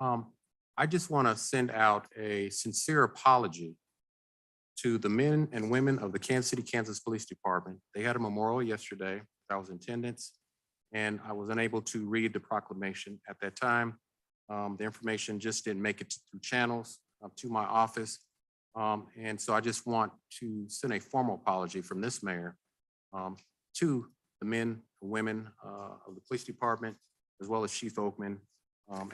Speaker 1: I just want to send out a sincere apology to the men and women of the Kansas City, Kansas Police Department. They had a memorial yesterday. I was in attendance and I was unable to read the proclamation at that time. The information just didn't make it through channels to my office. And so I just want to send a formal apology from this mayor to the men and women of the police department, as well as Chief Oakman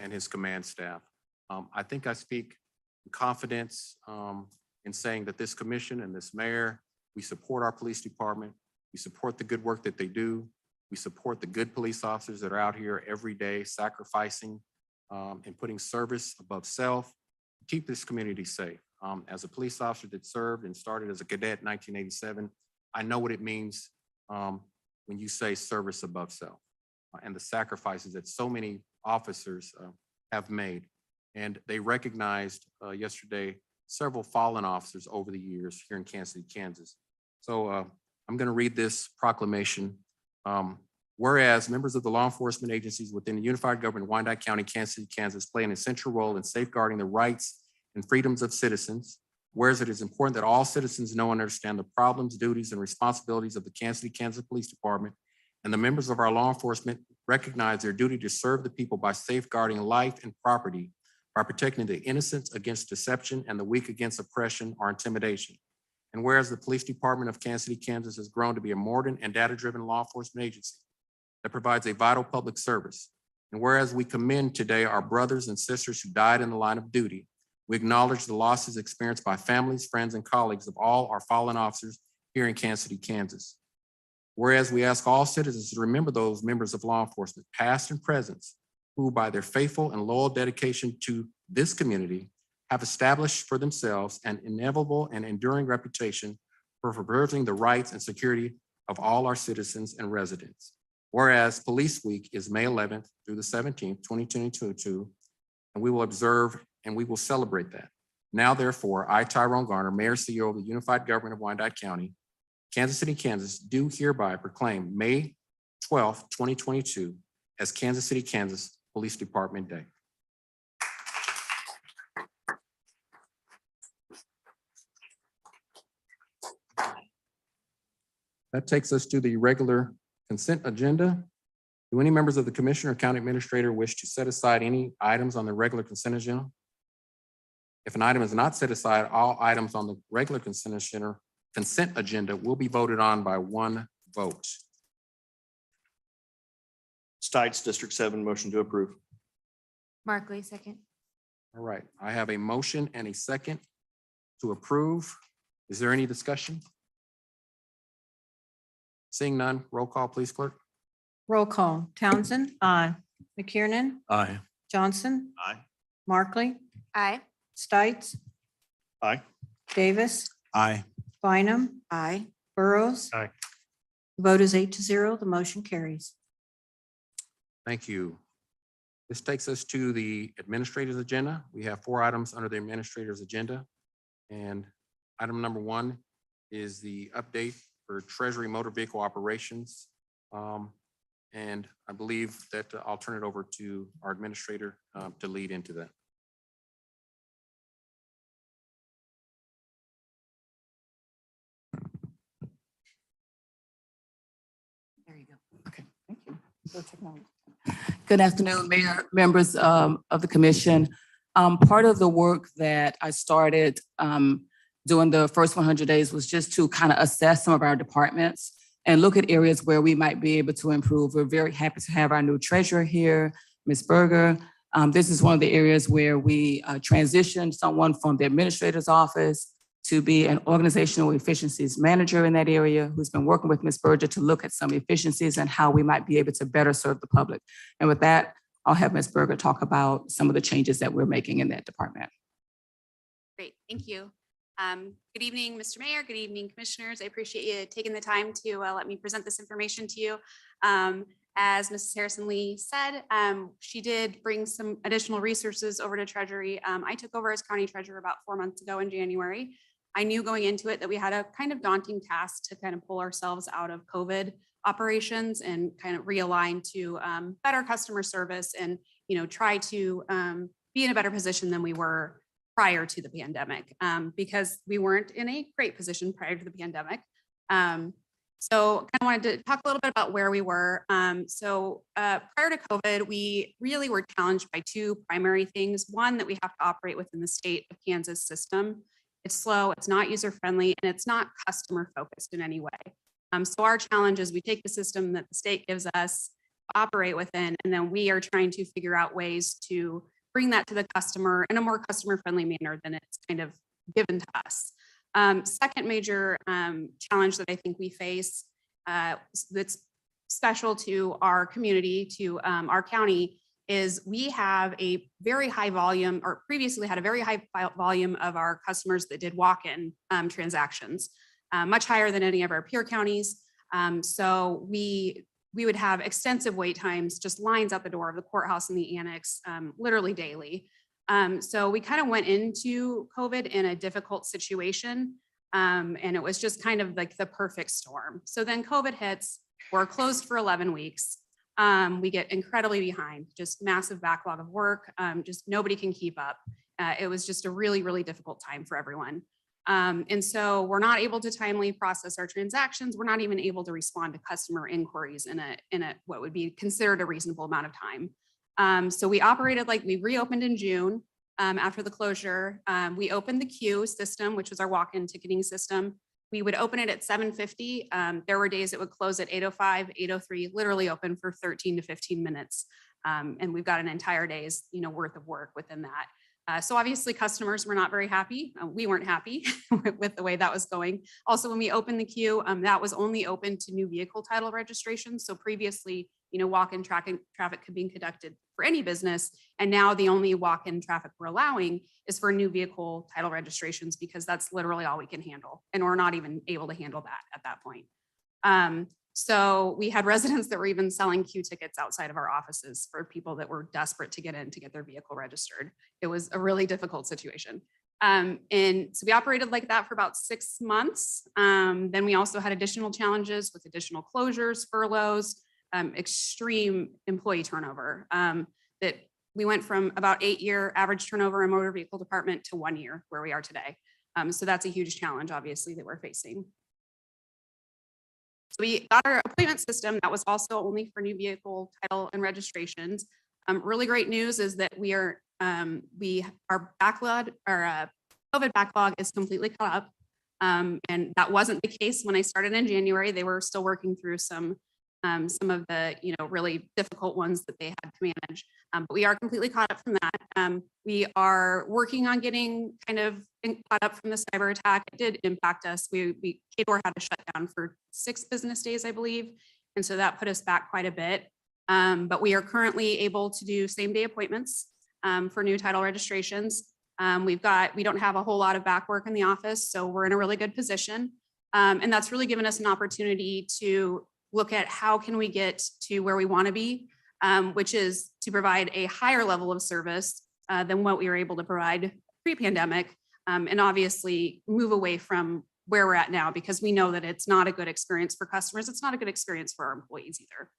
Speaker 1: and his command staff. I think I speak in confidence in saying that this commission and this mayor, we support our police department. We support the good work that they do. We support the good police officers that are out here every day sacrificing and putting service above self to keep this community safe. As a police officer that served and started as a cadet in 1987, I know what it means when you say service above self and the sacrifices that so many officers have made. And they recognized yesterday several fallen officers over the years here in Kansas City, Kansas. So I'm going to read this proclamation. Whereas members of the law enforcement agencies within the Unified Government of Wyandotte County, Kansas City, Kansas play an essential role in safeguarding the rights and freedoms of citizens. Whereas it is important that all citizens know and understand the problems, duties, and responsibilities of the Kansas City, Kansas Police Department, and the members of our law enforcement recognize their duty to serve the people by safeguarding life and property, by protecting the innocent against deception and the weak against oppression or intimidation. And whereas the Police Department of Kansas City, Kansas has grown to be a modern and data-driven law enforcement agency that provides a vital public service. And whereas we commend today our brothers and sisters who died in the line of duty, we acknowledge the losses experienced by families, friends, and colleagues of all our fallen officers here in Kansas City, Kansas. Whereas we ask all citizens to remember those members of law enforcement, past and present, who by their faithful and loyal dedication to this community have established for themselves an inevitable and enduring reputation for preserving the rights and security of all our citizens and residents. Whereas Police Week is May 11th through the 17th, 2022, and we will observe and we will celebrate that. Now, therefore, I, Tyrone Garner, Mayor, CEO of the Unified Government of Wyandotte County, Kansas City, Kansas, do hereby proclaim May 12th, 2022 as Kansas City, Kansas Police Department Day. That takes us to the regular consent agenda. Do any members of the Commission or County Administrator wish to set aside any items on the regular consent agenda? If an item is not set aside, all items on the regular consent agenda will be voted on by one vote.
Speaker 14: Stites, District 7, motion to approve.
Speaker 18: Markley, second.
Speaker 1: All right, I have a motion and a second to approve. Is there any discussion? Seeing none, roll call, please, clerk.
Speaker 2: Roll call. Townsend.
Speaker 13: Aye.
Speaker 2: McKiernan.
Speaker 14: Aye.
Speaker 2: Johnson.
Speaker 14: Aye.
Speaker 2: Markley.
Speaker 18: Aye.
Speaker 2: Stites.
Speaker 14: Aye.
Speaker 2: Davis.
Speaker 16: Aye.
Speaker 2: Bynum.
Speaker 3: Aye.
Speaker 2: Burrows.
Speaker 14: Aye.
Speaker 2: The vote is 8-0. The motion carries.
Speaker 1: Thank you. This takes us to the administrator's agenda. We have 4 items under the administrator's agenda. And item number 1 is the update for Treasury motor vehicle operations. And I believe that I'll turn it over to our administrator to lead into that.
Speaker 19: There you go. Okay, thank you. Good afternoon, Mayor, members of the commission. Part of the work that I started during the first 100 days was just to kind of assess some of our departments and look at areas where we might be able to improve. We're very happy to have our new treasurer here, Ms. Berger. This is one of the areas where we transitioned someone from the administrator's office to be an organizational efficiencies manager in that area, who's been working with Ms. Berger to look at some efficiencies and how we might be able to better serve the public. And with that, I'll have Ms. Berger talk about some of the changes that we're making in that department.
Speaker 18: Great, thank you. Good evening, Mr. Mayor. Good evening, commissioners. I appreciate you taking the time to let me present this information to you. As Mrs. Harrison Lee said, she did bring some additional resources over to Treasury. I took over as county treasurer about 4 months ago in January. I knew going into it that we had a kind of daunting task to kind of pull ourselves out of COVID operations and kind of realign to better customer service and, try to be in a better position than we were prior to the pandemic, because we weren't in a great position prior to the pandemic. So kind of wanted to talk a little bit about where we were. Prior to COVID, we really were challenged by 2 primary things. One, that we have to operate within the state of Kansas system. It's slow, it's not user-friendly, and it's not customer-focused in any way. So our challenge is we take the system that the state gives us, operate within, and then we are trying to figure out ways to bring that to the customer in a more customer-friendly manner than it's kind of given to us. Second major challenge that I think we face that's special to our community, to our county, is we have a very high volume, or previously had a very high volume of our customers that did walk-in transactions, much higher than any of our peer counties. So we would have extensive wait times, just lines out the door of the courthouse and the annex, literally daily. So we kind of went into COVID in a difficult situation, and it was just kind of like the perfect storm. So then COVID hits, we're closed for 11 weeks. We get incredibly behind, just massive backlog of work, just nobody can keep up. It was just a really, really difficult time for everyone. And so we're not able to timely process our transactions. We're not even able to respond to customer inquiries in a what would be considered a reasonable amount of time. So we operated like we reopened in June after the closure. We opened the queue system, which was our walk-in ticketing system. We would open it at 7:50. There were days it would close at 8:05, 8:03, literally open for 13 to 15 minutes. And we've got an entire day's worth of work within that. So obviously customers were not very happy. We weren't happy with the way that was going. Also, when we opened the queue, that was only open to new vehicle title registrations. So previously, walk-in traffic could be conducted for any business. And now the only walk-in traffic we're allowing is for new vehicle title registrations because that's literally all we can handle. And we're not even able to handle that at that point. So we had residents that were even selling queue tickets outside of our offices for people that were desperate to get in to get their vehicle registered. It was a really difficult situation. And so we operated like that for about 6 months. Then we also had additional challenges with additional closures, furloughs, extreme employee turnover. That we went from about 8-year average turnover in motor vehicle department to 1 year where we are today. So that's a huge challenge, obviously, that we're facing. So we got our appointment system that was also only for new vehicle title and registrations. Really great news is that our backlog, our COVID backlog is completely caught up. And that wasn't the case when I started in January. They were still working through some of the really difficult ones that they had to manage. But we are completely caught up from that. We are working on getting kind of caught up from the cyber attack. It did impact us. KDOR had to shut down for 6 business days, I believe. And so that put us back quite a bit. But we are currently able to do same-day appointments for new title registrations. We don't have a whole lot of back work in the office, so we're in a really good position. And that's really given us an opportunity to look at how can we get to where we want to be, which is to provide a higher level of service than what we were able to provide pre-pandemic, and obviously move away from where we're at now because we know that it's not a good experience for customers. It's not a good experience for our employees either.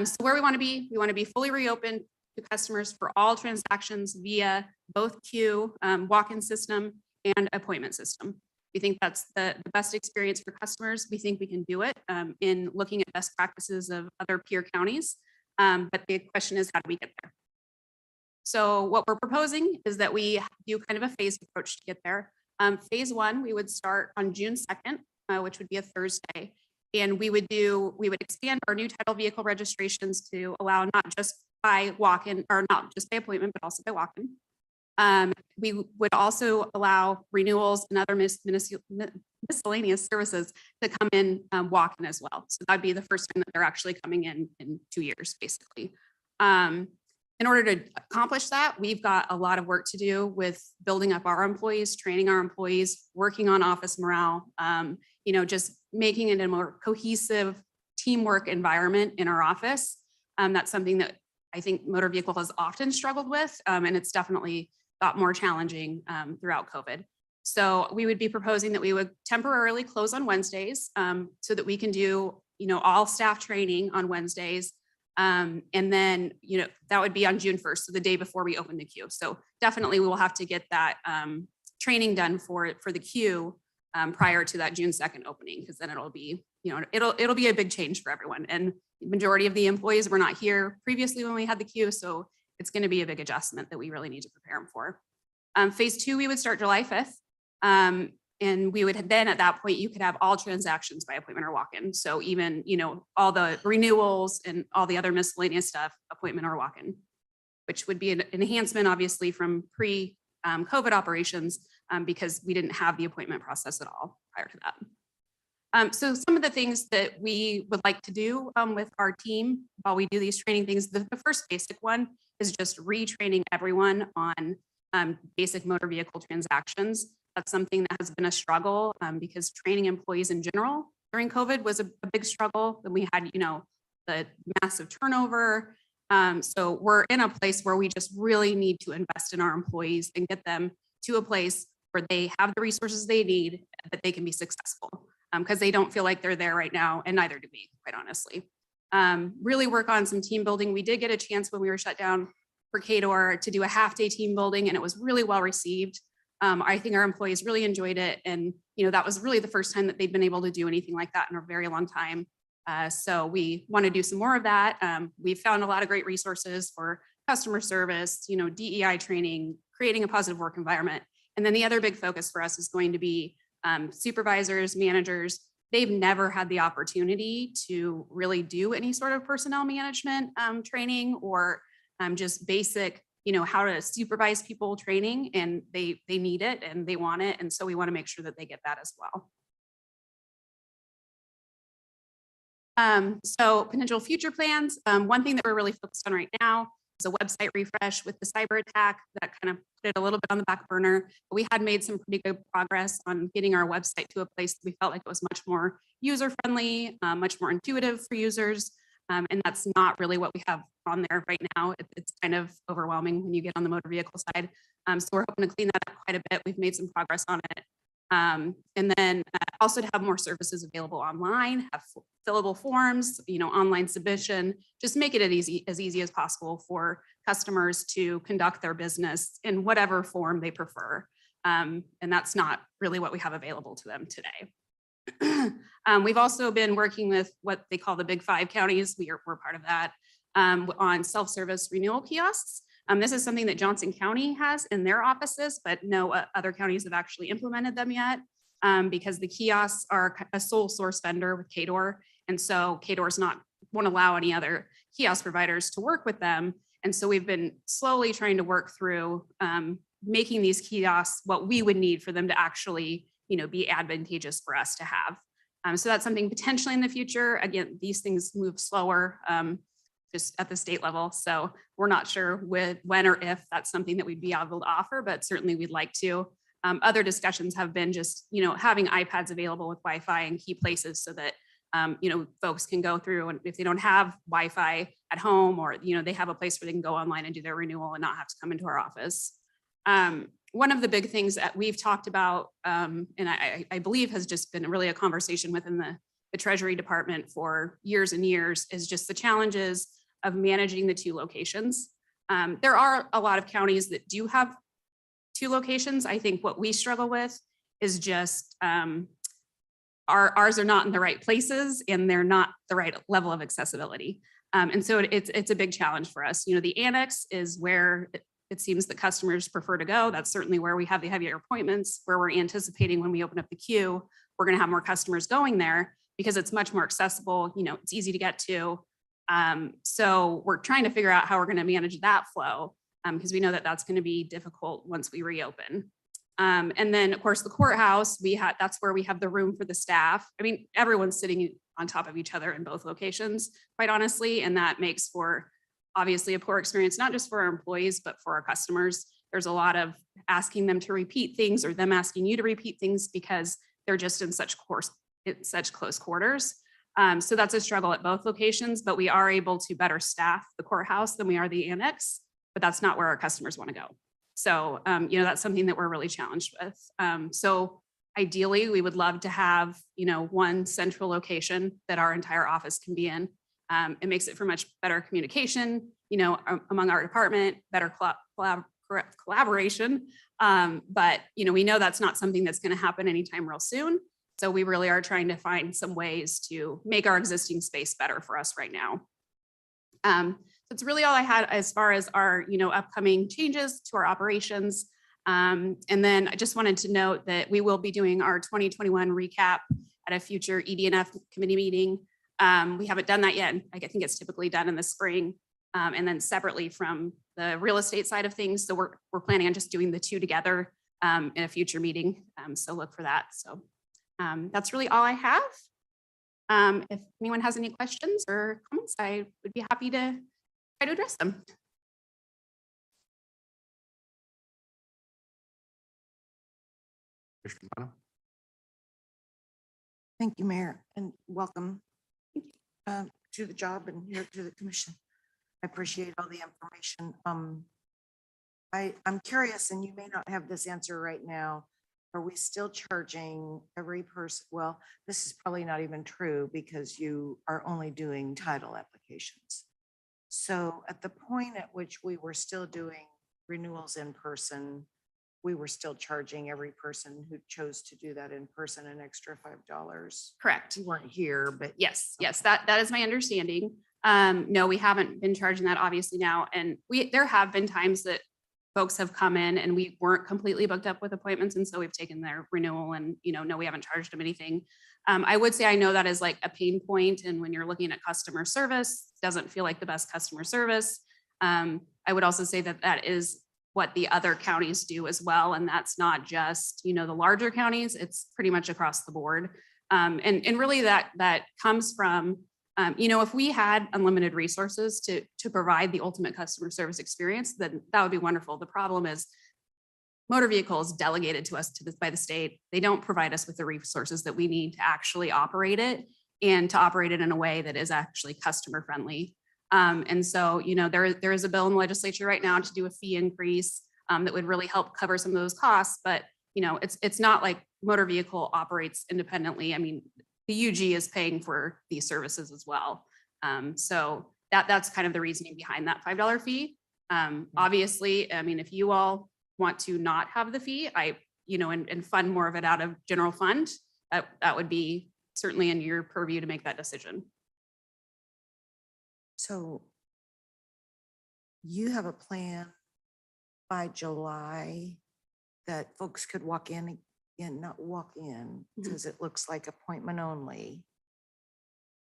Speaker 18: So where we want to be fully reopened to customers for all transactions via both queue, walk-in system, and appointment system. We think that's the best experience for customers. We think we can do it in looking at best practices of other peer counties. But the question is, how do we get there? So what we're proposing is that we do kind of a phased approach to get there. Phase 1, we would start on June 2nd, which would be a Thursday. And we would expand our new title vehicle registrations to allow not just by walk-in or not just by appointment, but also by walk-in. We would also allow renewals and other miscellaneous services to come in walk-in as well. So that'd be the first time that they're actually coming in 2 years, basically. In order to accomplish that, we've got a lot of work to do with building up our employees, training our employees, working on office morale, just making it a more cohesive teamwork environment in our office. That's something that I think motor vehicle has often struggled with, and it's definitely got more challenging throughout COVID. So we would be proposing that we would temporarily close on Wednesdays so that we can do, all staff training on Wednesdays. And then, that would be on June 1st, so the day before we open the queue. So definitely we will have to get that training done for the queue prior to that June 2nd opening, because then it'll be, it'll be a big change for everyone. And the majority of the employees were not here previously when we had the queue. So it's going to be a big adjustment that we really need to prepare them for. Phase 2, we would start July 5th. And we would then at that point, you could have all transactions by appointment or walk-in. So even, all the renewals and all the other miscellaneous stuff, appointment or walk-in, which would be an enhancement obviously from pre-COVID operations because we didn't have the appointment process at all prior to that. So some of the things that we would like to do with our team while we do these training things, the first basic one is just retraining everyone on basic motor vehicle transactions. That's something that has been a struggle because training employees in general during COVID was a big struggle. Then we had, the massive turnover. So we're in a place where we just really need to invest in our employees and get them to a place where they have the resources they need, that they can be successful because they don't feel like they're there right now, and neither do we, quite honestly. Really work on some team building. We did get a chance when we were shut down for KDOR to do a half-day team building, and it was really well received. I think our employees really enjoyed it. And, that was really the first time that they've been able to do anything like that in a very long time. So we want to do some more of that. We've found a lot of great resources for customer service, DEI training, creating a positive work environment. And then the other big focus for us is going to be supervisors, managers. They've never had the opportunity to really do any sort of personnel management training or just basic, you know, how to supervise people training, and they need it and they want it. And so we want to make sure that they get that as well. So potential future plans. One thing that we're really focused on right now is a website refresh. With the cyber attack that kind of put it a little bit on the back burner. But we had made some pretty good progress on getting our website to a place that we felt like it was much more user friendly, much more intuitive for users. And that's not really what we have on there right now. It's kind of overwhelming when you get on the motor vehicle side. So we're hoping to clean that up quite a bit. We've made some progress on it. And then also to have more services available online, have fillable forms, you know, online submission, just make it as easy as possible for customers to conduct their business in whatever form they prefer. And that's not really what we have available to them today. We've also been working with what they call the Big Five counties. We're part of that, on self-service renewal kiosks. This is something that Johnson County has in their offices, but no other counties have actually implemented them yet, because the kiosks are a sole source vendor with KDOR. And so KDOR's won't allow any other kiosk providers to work with them. And so we've been slowly trying to work through making these kiosks what we would need for them to actually, you know, be advantageous for us to have. So that's something potentially in the future. Again, these things move slower, just at the state level. So we're not sure when or if that's something that we'd be able to offer, but certainly we'd like to. Other discussions have been just, you know, having iPads available with Wi-Fi in key places so that, you know, folks can go through, and if they don't have Wi-Fi at home, or, you know, they have a place where they can go online and do their renewal and not have to come into our office. One of the big things that we've talked about, and I believe has just been really a conversation within the Treasury Department for years and years, is just the challenges of managing the two locations. There are a lot of counties that do have two locations. I think what we struggle with is just ours are not in the right places, and they're not the right level of accessibility. And so it's a big challenge for us. You know, the annex is where it seems that customers prefer to go. That's certainly where we have the heavier appointments, where we're anticipating when we open up the queue, we're going to have more customers going there because it's much more accessible. You know, it's easy to get to. So we're trying to figure out how we're going to manage that flow, because we know that that's going to be difficult once we reopen. And then of course the courthouse, that's where we have the room for the staff. I mean, everyone's sitting on top of each other in both locations, quite honestly, and that makes for obviously a poor experience, not just for our employees, but for our customers. There's a lot of asking them to repeat things, or them asking you to repeat things, because they're just in such close quarters. So that's a struggle at both locations, but we are able to better staff the courthouse than we are the annex, but that's not where our customers want to go. So, you know, that's something that we're really challenged with. So ideally, we would love to have, you know, one central location that our entire office can be in. It makes it for much better communication, you know, among our department, better collaboration. But, you know, we know that's not something that's going to happen anytime real soon. So we really are trying to find some ways to make our existing space better for us right now. So it's really all I had as far as our, you know, upcoming changes to our operations. And then I just wanted to note that we will be doing our 2021 recap at a future ED&F committee meeting. We haven't done that yet. I think it's typically done in the spring, and then separately from the real estate side of things. So we're planning on just doing the two together in a future meeting. So look for that. So that's really all I have. If anyone has any questions or comments, I would be happy to try to address them.
Speaker 20: Thank you, Mayor, and welcome to the job and here to the commission. I appreciate all the information. I'm curious, and you may not have this answer right now. Are we still charging every person? Well, this is probably not even true because you are only doing title applications. So at the point at which we were still doing renewals in person, we were still charging every person who chose to do that in person an extra $5.
Speaker 18: Correct.
Speaker 20: You weren't here, but
Speaker 18: yes, that is my understanding. No, we haven't been charging that obviously now. And there have been times that folks have come in and we weren't completely booked up with appointments. And so we've taken their renewal and, you know, no, we haven't charged them anything. I would say I know that is like a pain point. And when you're looking at customer service, doesn't feel like the best customer service. I would also say that that is what the other counties do as well. And that's not just, the larger counties, it's pretty much across the board. And really that comes from, if we had unlimited resources to provide the ultimate customer service experience, then that would be wonderful. The problem is motor vehicles delegated to us by the state. They don't provide us with the resources that we need to actually operate it and to operate it in a way that is actually customer friendly. And so, there is a bill in the legislature right now to do a fee increase that would really help cover some of those costs. But, it's not like motor vehicle operates independently. I mean, the UG is paying for these services as well. So that's kind of the reasoning behind that $5 fee. Obviously, I mean, if you all want to not have the fee, and fund more of it out of general fund, that would be certainly in your purview to make that decision.
Speaker 20: So you have a plan by July that folks could walk in and not walk in because it looks like appointment only.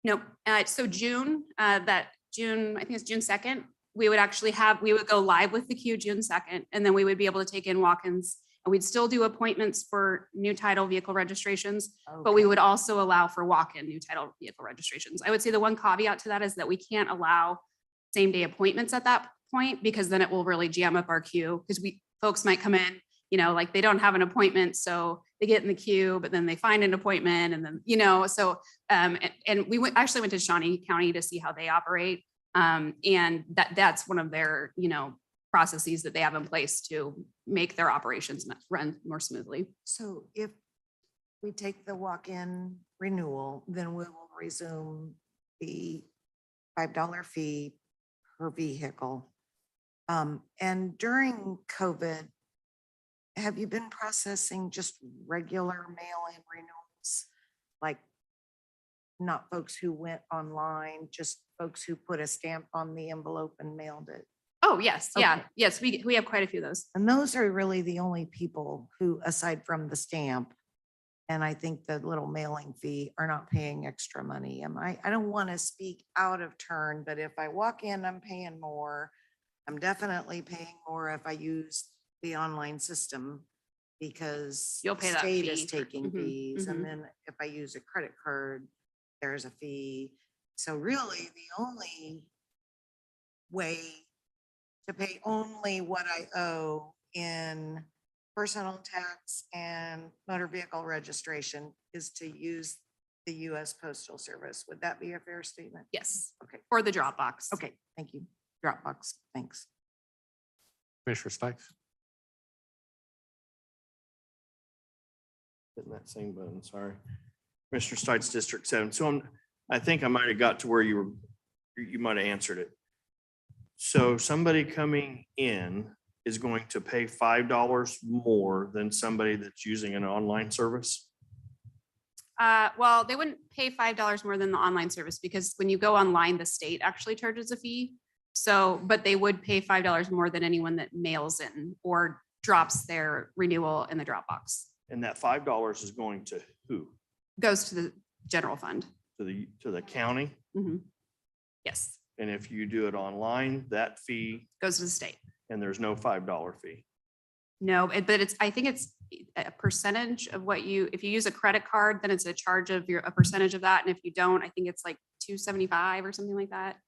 Speaker 18: Nope. So June, I think it's June 2nd, we would go live with the queue June 2nd, and then we would be able to take in walk-ins, and we'd still do appointments for new title vehicle registrations, but we would also allow for walk-in new title vehicle registrations. I would say the one caveat to that is that we can't allow same-day appointments at that point, because then it will really jam up our queue, because folks might come in, like they don't have an appointment, so they get in the queue, but then they find an appointment, and then, so, and we actually went to Shawnee County to see how they operate. And that's one of their, processes that they have in place to make their operations run more smoothly.
Speaker 20: So if we take the walk-in renewal, then we will resume the $5 fee per vehicle. And during COVID, have you been processing just regular mail-in renewals? Like not folks who went online, just folks who put a stamp on the envelope and mailed it?
Speaker 18: Oh, yes. Yeah.
Speaker 20: Okay.
Speaker 18: Yes. We have quite a few of those.
Speaker 20: And those are really the only people who, aside from the stamp, and I think the little mailing fee, are not paying extra money. I don't want to speak out of turn, but if I walk in, I'm paying more. I'm definitely paying more if I use the online system, because
Speaker 18: You'll pay
Speaker 20: the
Speaker 18: that
Speaker 20: state is
Speaker 18: fee.
Speaker 20: taking
Speaker 18: Mhm,
Speaker 20: fees.
Speaker 18: mhm.
Speaker 20: And then if I use a credit card, there's a fee. So really the only way to pay only what I owe in personal tax and motor vehicle registration is to use the US Postal Service. Would that be a fair statement?
Speaker 18: Yes.
Speaker 20: Okay.
Speaker 18: Or the Dropbox.
Speaker 20: Okay, thank you. Dropbox, thanks.
Speaker 1: Commissioner Stikes?
Speaker 14: Hitting that same button, sorry. Commissioner Stites, District 7. So I think I might have got to where you might have answered it. So somebody coming in is going to pay $5 more than somebody that's using an online service?
Speaker 18: Well, they wouldn't pay $5 more than the online service, because when you go online, the state actually charges a fee. So, but they would pay $5 more than anyone that mails in or drops their renewal in the Dropbox.
Speaker 14: And that $5 is going to who?
Speaker 18: Goes to the general fund.
Speaker 14: To the county?
Speaker 18: Mhm. Yes,
Speaker 14: And if you do it online, that fee,
Speaker 18: goes to the state.
Speaker 14: and there's no $5 fee.
Speaker 18: No, but I think it's a percentage of what if you use a credit card, then it's a charge of a percentage of that. And if you don't, I think it's like $2.75 or something like that.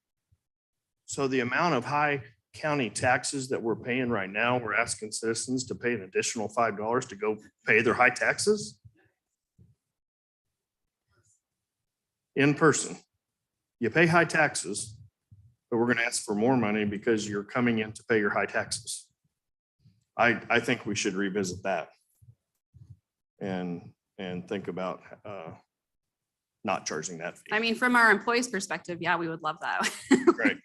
Speaker 14: So the amount of high county taxes that we're paying right now, we're asking citizens to pay an additional $5 to go pay their high taxes? In person. You pay high taxes, but we're gonna ask for more money because you're coming in to pay your high taxes. I think we should revisit that and think about not charging that fee.
Speaker 18: I mean, from our employees' perspective, yeah, we would love that.
Speaker 14: Right,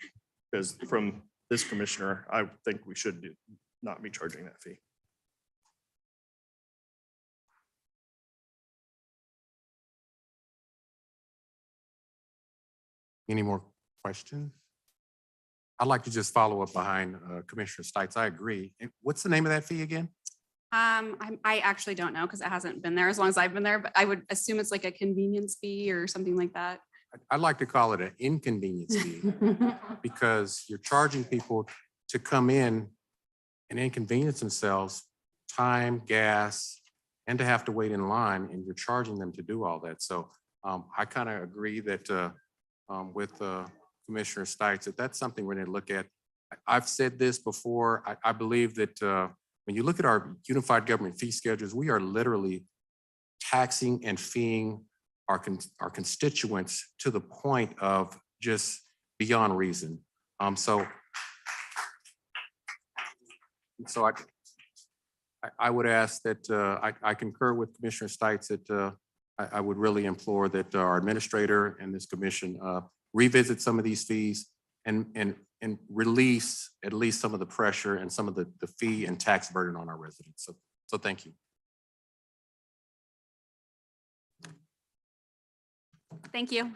Speaker 14: because from this commissioner, I think we should not be charging that fee.
Speaker 1: Any more questions? I'd like to just follow up behind Commissioner Stites. I agree. And what's the name of that fee again?
Speaker 18: I actually don't know because it hasn't been there as long as I've been there, but I would assume it's like a convenience fee or something like that.
Speaker 1: I'd like to call it an inconvenience fee because you're charging people to come in and inconvenience themselves, time, gas, and to have to wait in line, and you're charging them to do all that. So I kind of agree that with Commissioner Stites, that that's something we're going to look at. I've said this before. I believe that when you look at our unified government fee schedules, we are literally taxing and feeing our constituents to the point of just beyond reason. So I would ask that I concur with Commissioner Stites that I would really implore that our administrator and this commission revisit some of these fees and release at least some of the pressure and some of the fee and tax burden on our residents. So thank you.
Speaker 18: Thank you.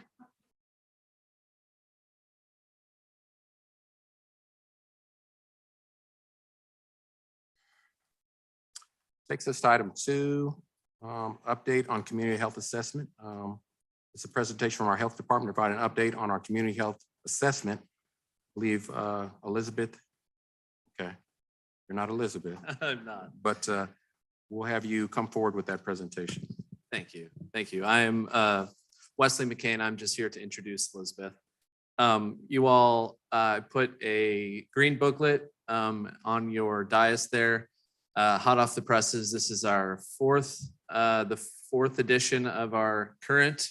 Speaker 1: Takes us to item 2, update on community health assessment. It's a presentation from our health department providing an update on our community health assessment. I believe Elizabeth, okay, you're not Elizabeth,
Speaker 21: I'm not.
Speaker 1: but we'll have you come forward with that presentation.
Speaker 21: Thank you. Thank you. I am Wesley McCain. I'm just here to introduce Elizabeth. You all put a green booklet on your dais there, hot off the presses. This is our the fourth edition of our current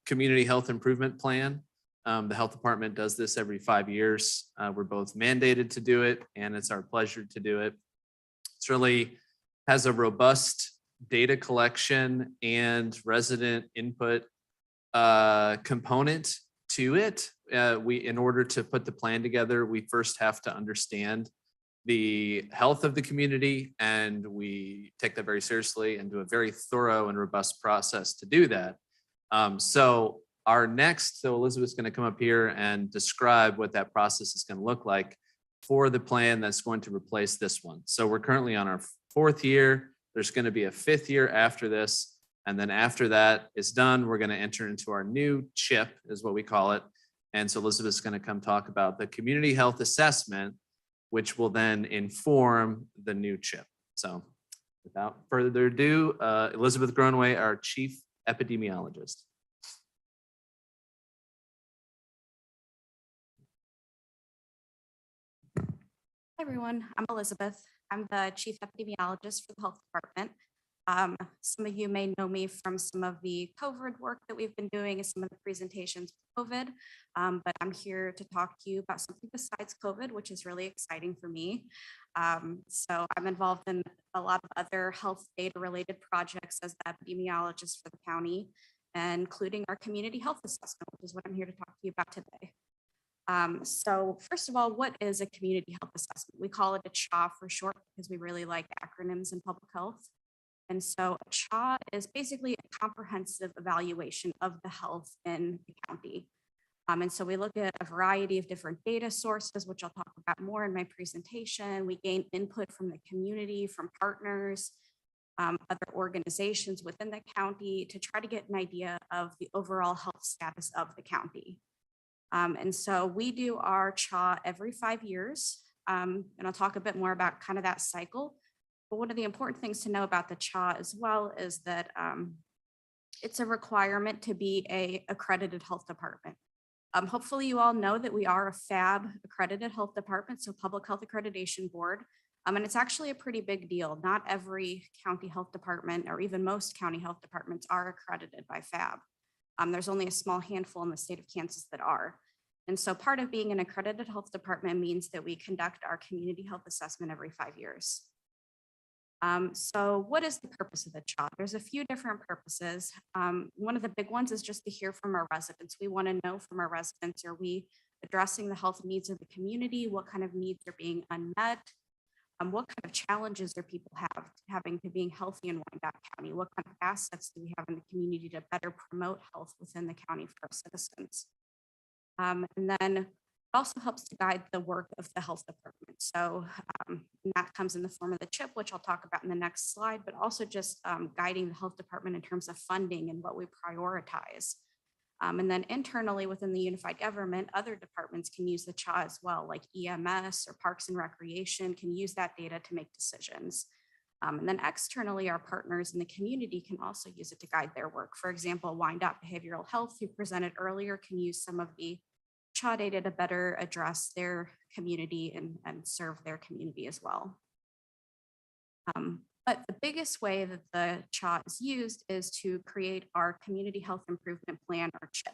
Speaker 21: community health improvement plan. The health department does this every 5 years. We're both mandated to do it, and it's our pleasure to do it. It's really has a robust data collection and resident input component to it. In order to put the plan together, we first have to understand the health of the community, and we take that very seriously and do a very thorough and robust process to do that. So Elizabeth's going to come up here and describe what that process is going to look like for the plan that's going to replace this one. So we're currently on our 4th year. There's going to be a 5th year after this. And then after that is done, we're going to enter into our new CHIP, is what we call it. And so Elizabeth's going to come talk about the community health assessment, which will then inform the new CHIP. So without further ado, Elizabeth Gronway, our chief epidemiologist.
Speaker 18: Hi, everyone. I'm Elizabeth. I'm the chief epidemiologist for the health department. Some of you may know me from some of the COVID work that we've been doing and some of the presentations with COVID, but I'm here to talk to you about something besides COVID, which is really exciting for me. So I'm involved in a lot of other health data related projects as the epidemiologist for the county, including our community health assessment, which is what I'm here to talk to you about today. So first of all, what is a community health assessment? We call it a CHA for short because we really like acronyms in public health. And so a CHA is basically a comprehensive evaluation of the health in the county. And so we look at a variety of different data sources, which I'll talk about more in my presentation. We gain input from the community, from partners, other organizations within the county to try to get an idea of the overall health status of the county. And so we do our CHA every 5 years. And I'll talk a bit more about kind of that cycle. But one of the important things to know about the CHA as well is that it's a requirement to be an accredited health department. Hopefully you all know that we are a FAB accredited health department, so Public Health Accreditation Board. And it's actually a pretty big deal. Not every county health department or even most county health departments are accredited by FAB. There's only a small handful in the state of Kansas that are. And so part of being an accredited health department means that we conduct our community health assessment every 5 years. So what is the purpose of the CHA? There's a few different purposes. One of the big ones is just to hear from our residents. We want to know from our residents, are we addressing the health needs of the community? What kind of needs are being unmet? What kind of challenges are people having to being healthy in Wyandotte County? What kind of assets do we have in the community to better promote health within the county for our citizens? And then it also helps to guide the work of the health department. So that comes in the form of the CHIP, which I'll talk about in the next slide, but also just guiding the health department in terms of funding and what we prioritize. And then internally within the unified government, other departments can use the CHA as well, like EMS or Parks and Recreation can use that data to make decisions. And then externally, our partners in the community can also use it to guide their work. For example, Wyandotte Behavioral Health, who presented earlier, can use some of the CHA data to better address their community and serve their community as well. But the biggest way that the CHA is used is to create our Community Health Improvement Plan, or CHIP.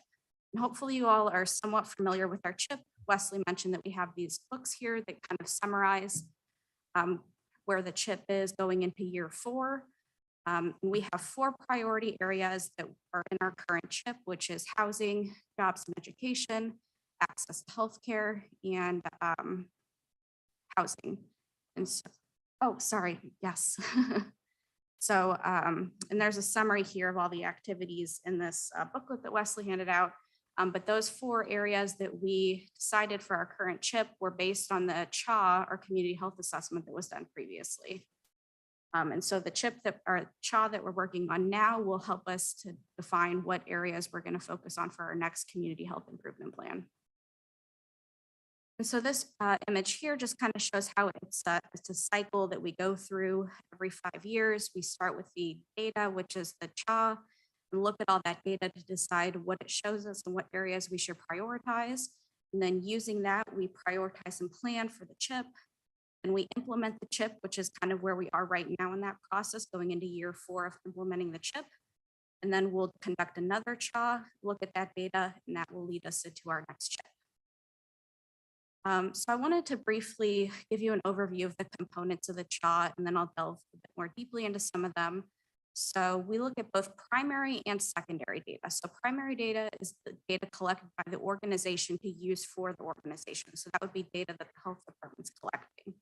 Speaker 18: And hopefully you all are somewhat familiar with our CHIP. Wesley mentioned that we have these books here that kind of summarize where the CHIP is going into year 4. We have 4 priority areas that are in our current CHIP, which is housing, jobs and education, access to healthcare, and housing. And so, oh, sorry, yes. So, and there's a summary here of all the activities in this booklet that Wesley handed out. But those 4 areas that we decided for our current CHIP were based on the CHA, or community health assessment, that was done previously. And so the CHIP that, or CHA that we're working on now will help us to define what areas we're going to focus on for our next community health improvement plan. And so this image here just kind of shows how it's a cycle that we go through every 5 years. We start with the data, which is the CHA, and look at all that data to decide what it shows us and what areas we should prioritize. And then using that, we prioritize and plan for the CHIP. And we implement the CHIP, which is kind of where we are right now in that process, going into year 4 of implementing the CHIP. And then we'll conduct another CHA, look at that data, and that will lead us into our next CHIP. So I wanted to briefly give you an overview of the components of the CHA, and then I'll delve a bit more deeply into some of them. So we look at both primary and secondary data. So primary data is the data collected by the organization to use for the organization. So that would be data that the health department's collecting.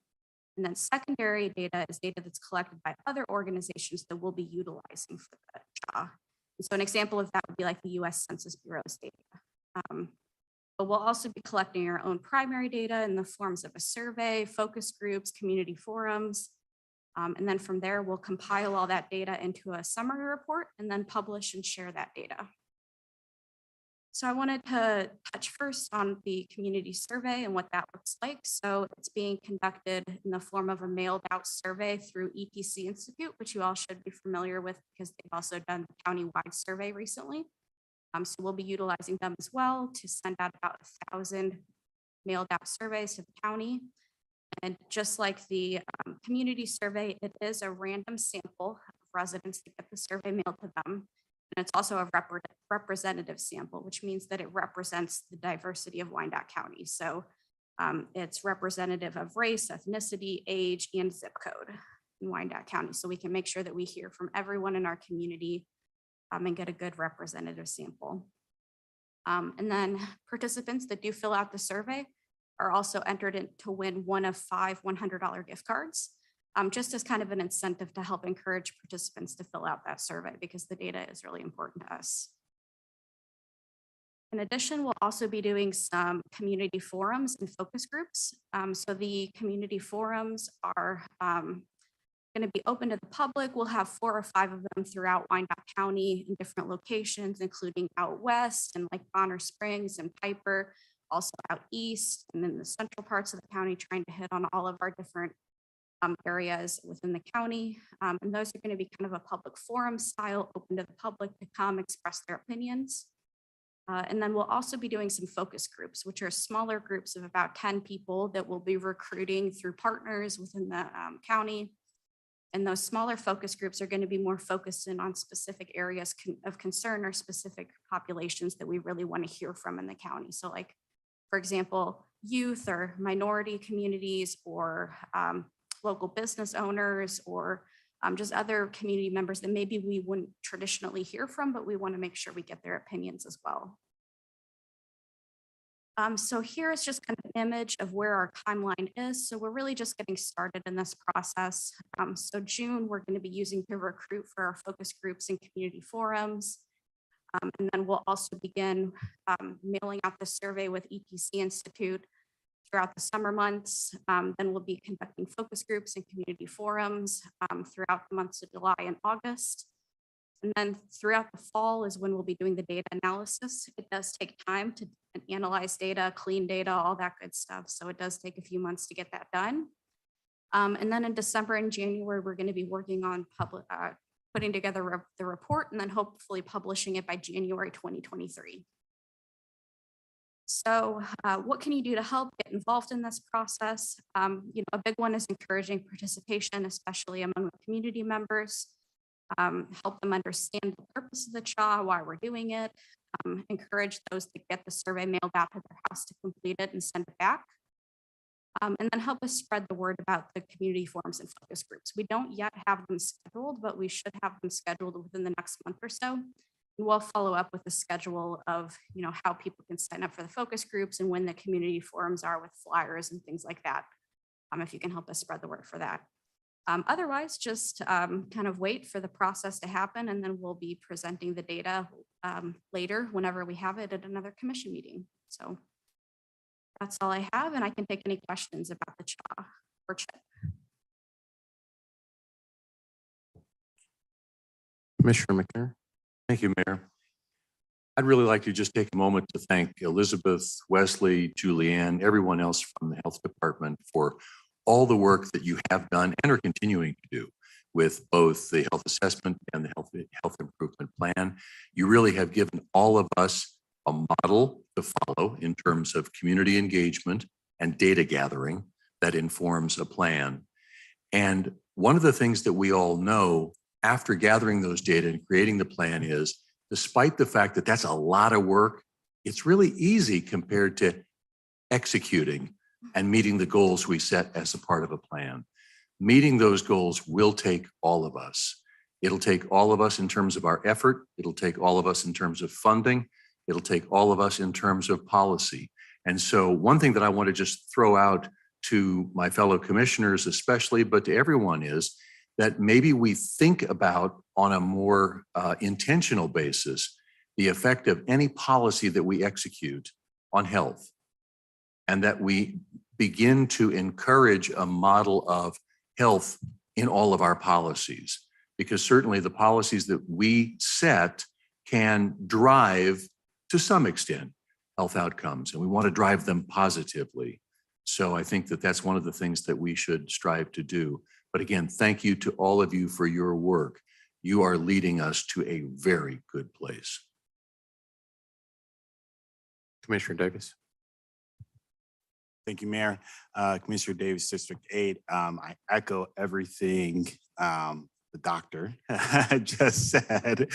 Speaker 18: And then secondary data is data that's collected by other organizations that we'll be utilizing for the CHA. And so an example of that would be like the US Census Bureau's data. But we'll also be collecting our own primary data in the forms of a survey, focus groups, community forums. And then from there, we'll compile all that data into a summary report and then publish and share that data. So I wanted to touch first on the community survey and what that looks like. So it's being conducted in the form of a mailed out survey through EPC Institute, which you all should be familiar with because they've also done the county-wide survey recently. So we'll be utilizing them as well to send out about 1,000 mailed out surveys to the county. And just like the community survey, it is a random sample of residents that get the survey mailed to them. And it's also a representative sample, which means that it represents the diversity of Wyandotte County. So it's representative of race, ethnicity, age, and zip code in Wyandotte County. So we can make sure that we hear from everyone in our community and get a good representative sample. And then participants that do fill out the survey are also entered in to win one of 5 $100 gift cards, just as kind of an incentive to help encourage participants to fill out that survey because the data is really important to us. In addition, we'll also be doing some community forums and focus groups. So the community forums are going to be open to the public. We'll have 4 or 5 of them throughout Wyandotte County in different locations, including out west and like Bonner Springs and Piper, also out east and in the central parts of the county, trying to hit on all of our different areas within the county. And those are going to be kind of a public forum style, open to the public to come express their opinions. And then we'll also be doing some focus groups, which are smaller groups of about 10 people that we'll be recruiting through partners within the county. And those smaller focus groups are going to be more focused in on specific areas of concern or specific populations that we really want to hear from in the county. So like, for example, youth or minority communities or local business owners or just other community members that maybe we wouldn't traditionally hear from, but we want to make sure we get their opinions as well. So here is just kind of an image of where our timeline is. So we're really just getting started in this process. So June, we're going to be using to recruit for our focus groups and community forums. And then we'll also begin mailing out the survey with EPC Institute throughout the summer months. Then we'll be conducting focus groups and community forums throughout the months of July and August.
Speaker 4: And then throughout the fall is when we'll be doing the data analysis. It does take time to analyze data, clean data, all that good stuff. So it does take a few months to get that done. And then in December and January, we're going to be working on putting together the report and then hopefully publishing it by January 2023. So what can you do to help get involved in this process? A big one is encouraging participation, especially among the community members. Help them understand the purpose of the CHA, why we're doing it. Encourage those to get the survey mailed out to their house to complete it and send it back. And then help us spread the word about the community forums and focus groups. We don't yet have them scheduled, but we should have them scheduled within the next month or so. And we'll follow up with the schedule of how people can sign up for the focus groups and when the community forums are with flyers and things like that. If you can help us spread the word for that. Otherwise, just kind of wait for the process to happen, and then we'll be presenting the data later whenever we have it at another commission meeting. So that's all I have, and I can take any questions about the CHA or CHIP.
Speaker 17: Commissioner McNair. Thank you, Mayor. I'd really like to just take a moment to thank Elizabeth, Wesley, Julianne, everyone else from the health department for all the work that you have done and are continuing to do with both the health assessment and the health improvement plan. You really have given all of us a model to follow in terms of community engagement and data gathering that informs a plan. And one of the things that we all know after gathering those data and creating the plan is, despite the fact that that's a lot of work, it's really easy compared to executing and meeting the goals we set as a part of a plan. Meeting those goals will take all of us. It'll take all of us in terms of our effort. It'll take all of us in terms of funding. It'll take all of us in terms of policy. And so one thing that I want to just throw out to my fellow commissioners especially, but to everyone, is that maybe we think about on a more intentional basis the effect of any policy that we execute on health, and that we begin to encourage a model of health in all of our policies, because certainly the policies that we set can drive to some extent health outcomes, and we want to drive them positively. So I think that that's one of the things that we should strive to do. But again, thank you to all of you for your work. You are leading us to a very good place.
Speaker 1: Commissioner Davis.
Speaker 16: Thank you, Mayor. Commissioner Davis, District 8. I echo everything the doctor just said.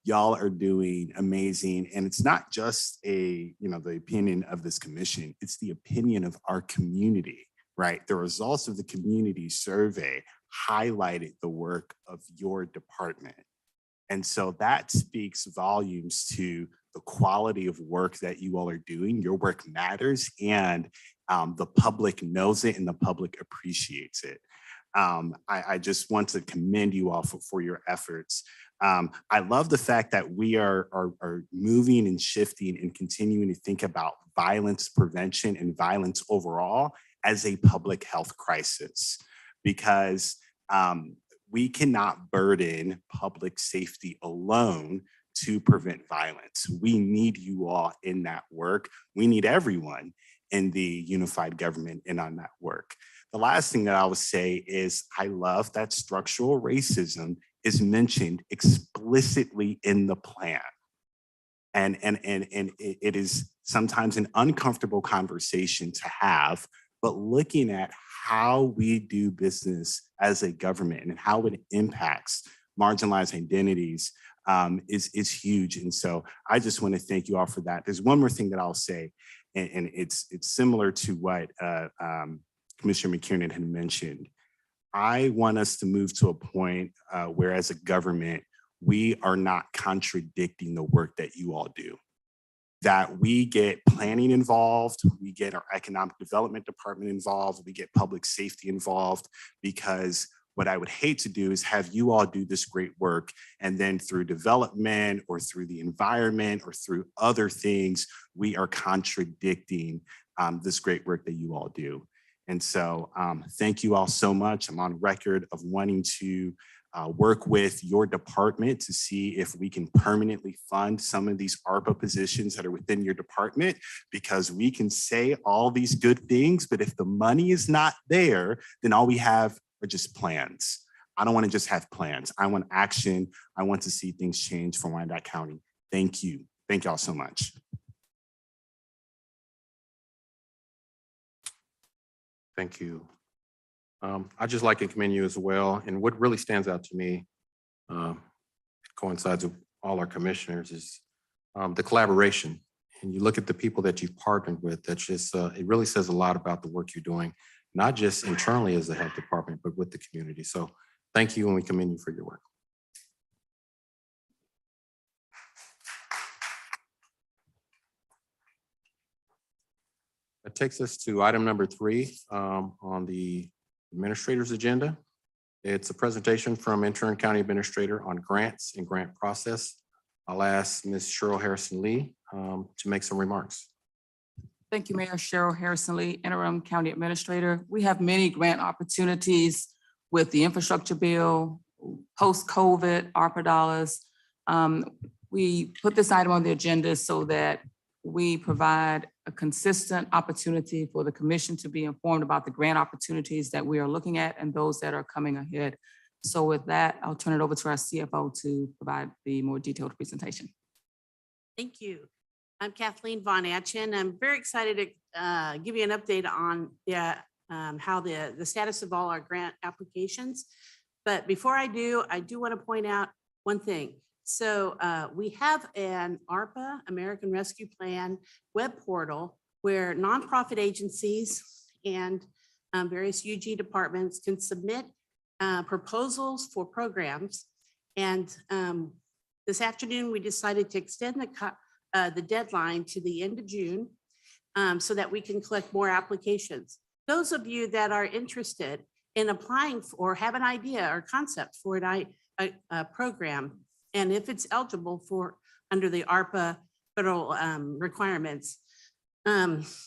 Speaker 16: Y'all are doing amazing. And it's not just the opinion of this commission, it's the opinion of our community, right? The results of the community survey highlighted the work of your department. And so that speaks volumes to the quality of work that you all are doing. Your work matters, and the public knows it and the public appreciates it. I just want to commend you all for your efforts. I love the fact that we are moving and shifting and continuing to think about violence prevention and violence overall as a public health crisis, because we cannot burden public safety alone to prevent violence. We need you all in that work. We need everyone in the unified government in on that work. The last thing that I would say is I love that structural racism is mentioned explicitly in the plan. And it is sometimes an uncomfortable conversation to have, but looking at how we do business as a government and how it impacts marginalized identities is huge. And so I just want to thank you all for that. There's one more thing that I'll say, and it's similar to what Commissioner McKiernan had mentioned. I want us to move to a point where as a government, we are not contradicting the work that you all do. That we get planning involved, we get our economic development department involved, we get public safety involved, because what I would hate to do is have you all do this great work and then through development or through the environment or through other things, we are contradicting this great work that you all do. And so thank you all so much. I'm on record of wanting to work with your department to see if we can permanently fund some of these ARPA positions that are within your department, because we can say all these good things, but if the money is not there, then all we have are just plans. I don't want to just have plans. I want action. I want to see things change for Wyandotte County. Thank you. Thank y'all so much.
Speaker 1: Thank you. I'd just like to commend you as well. And what really stands out to me, coincides with all our commissioners, is the collaboration. And you look at the people that you've partnered with, that's just, it really says a lot about the work you're doing, not just internally as the health department, but with the community. So thank you, and we commend you for your work. That takes us to item number 3 on the administrator's agenda. It's a presentation from Intern County Administrator on grants and grant process. I'll ask Ms. Cheryl Harrison Lee to make some remarks.
Speaker 19: Thank you, Mayor. Cheryl Harrison Lee, Interim County Administrator. We have many grant opportunities with the infrastructure bill, post-COVID, ARPA dollars. We put this item on the agenda so that we provide a consistent opportunity for the commission to be informed about the grant opportunities that we are looking at and those that are coming ahead. So with that, I'll turn it over to our CFO to provide the more detailed presentation.
Speaker 5: Thank you. I'm Kathleen Von Atchen. I'm very excited to give you an update on how the status of all our grant applications. But before I do want to point out one thing. So we have an ARPA, American Rescue Plan web portal where nonprofit agencies and various UG departments can submit proposals for programs. And this afternoon, we decided to extend the deadline to the end of June so that we can collect more applications. Those of you that are interested in applying or have an idea or concept for a program, and if it's eligible for under the ARPA federal requirements,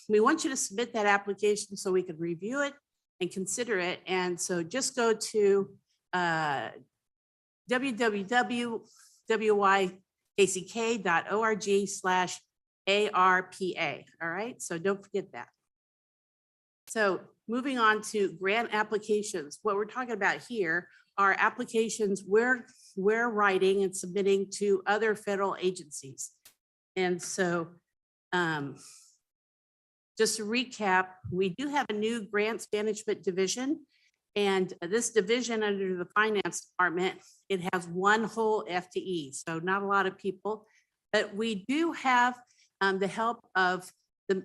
Speaker 5: we want you to submit that application so we could review it and consider it. And so just go to www.wyckck.org/ARPA. All right, so don't forget that. So moving on to grant applications, what we're talking about here are applications we're writing and submitting to other federal agencies. And so just to recap, we do have a new grants management division. And this division under the finance department, it has one whole FTE, so not a lot of people, but we do have the help of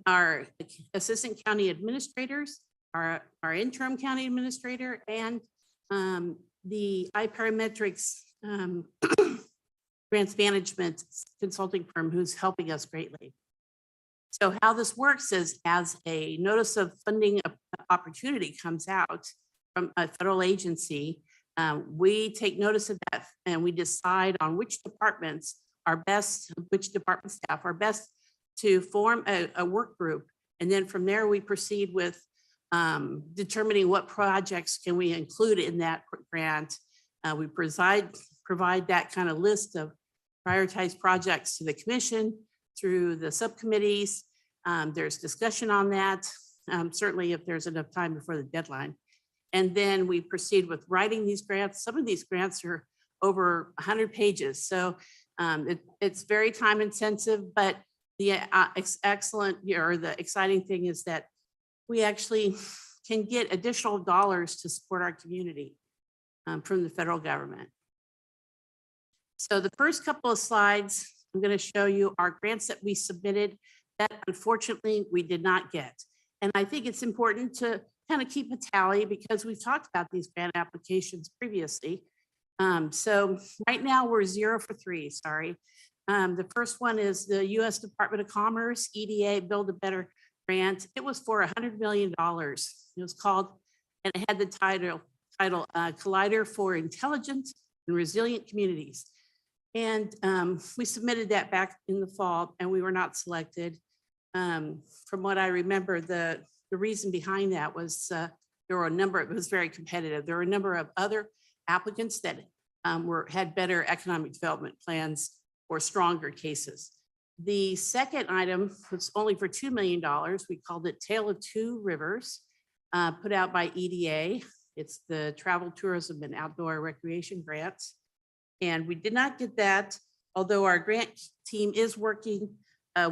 Speaker 5: our assistant county administrators, our interim county administrator, and the iParametrics grants management consulting firm who's helping us greatly. So how this works is as a notice of funding opportunity comes out from a federal agency, we take notice of that and we decide on which departments are best, which department staff are best to form a work group. And then from there, we proceed with determining what projects can we include in that grant. We provide that kind of list of prioritized projects to the commission through the subcommittees. There's discussion on that, certainly if there's enough time before the deadline. And then we proceed with writing these grants. Some of these grants are over 100 pages. So it's very time intensive, but the excellent or the exciting thing is that we actually can get additional dollars to support our community from the federal government. So the first couple of slides, I'm going to show you our grants that we submitted that unfortunately we did not get. And I think it's important to kind of keep a tally because we've talked about these grant applications previously. So right now we're 0 for 3, sorry. The first one is the U.S. Department of Commerce, EDA Build a Better grant. It was for $100 million. It was called, and it had the title Collider for Intelligent and Resilient Communities. And we submitted that back in the fall and we were not selected. From what I remember, the reason behind that was there were a number, it was very competitive. There were a number of other applicants that had better economic development plans or stronger cases. The second item was only for $2 million. We called it Tale of Two Rivers, put out by EDA. It's the Travel, Tourism, and Outdoor Recreation Grants. And we did not get that, although our grant team is working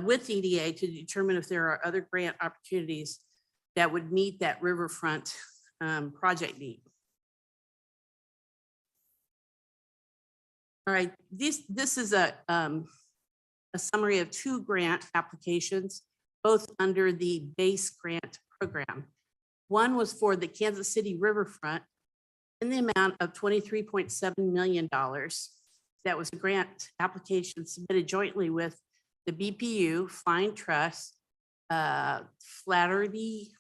Speaker 5: with EDA to determine if there are other grant opportunities that would meet that riverfront project need. All right, this is a summary of 2 grant applications, both under the base grant program. One was for the Kansas City riverfront in the amount of $23.7 million. That was a grant application submitted jointly with the BPU, Flying Trust, Flaherty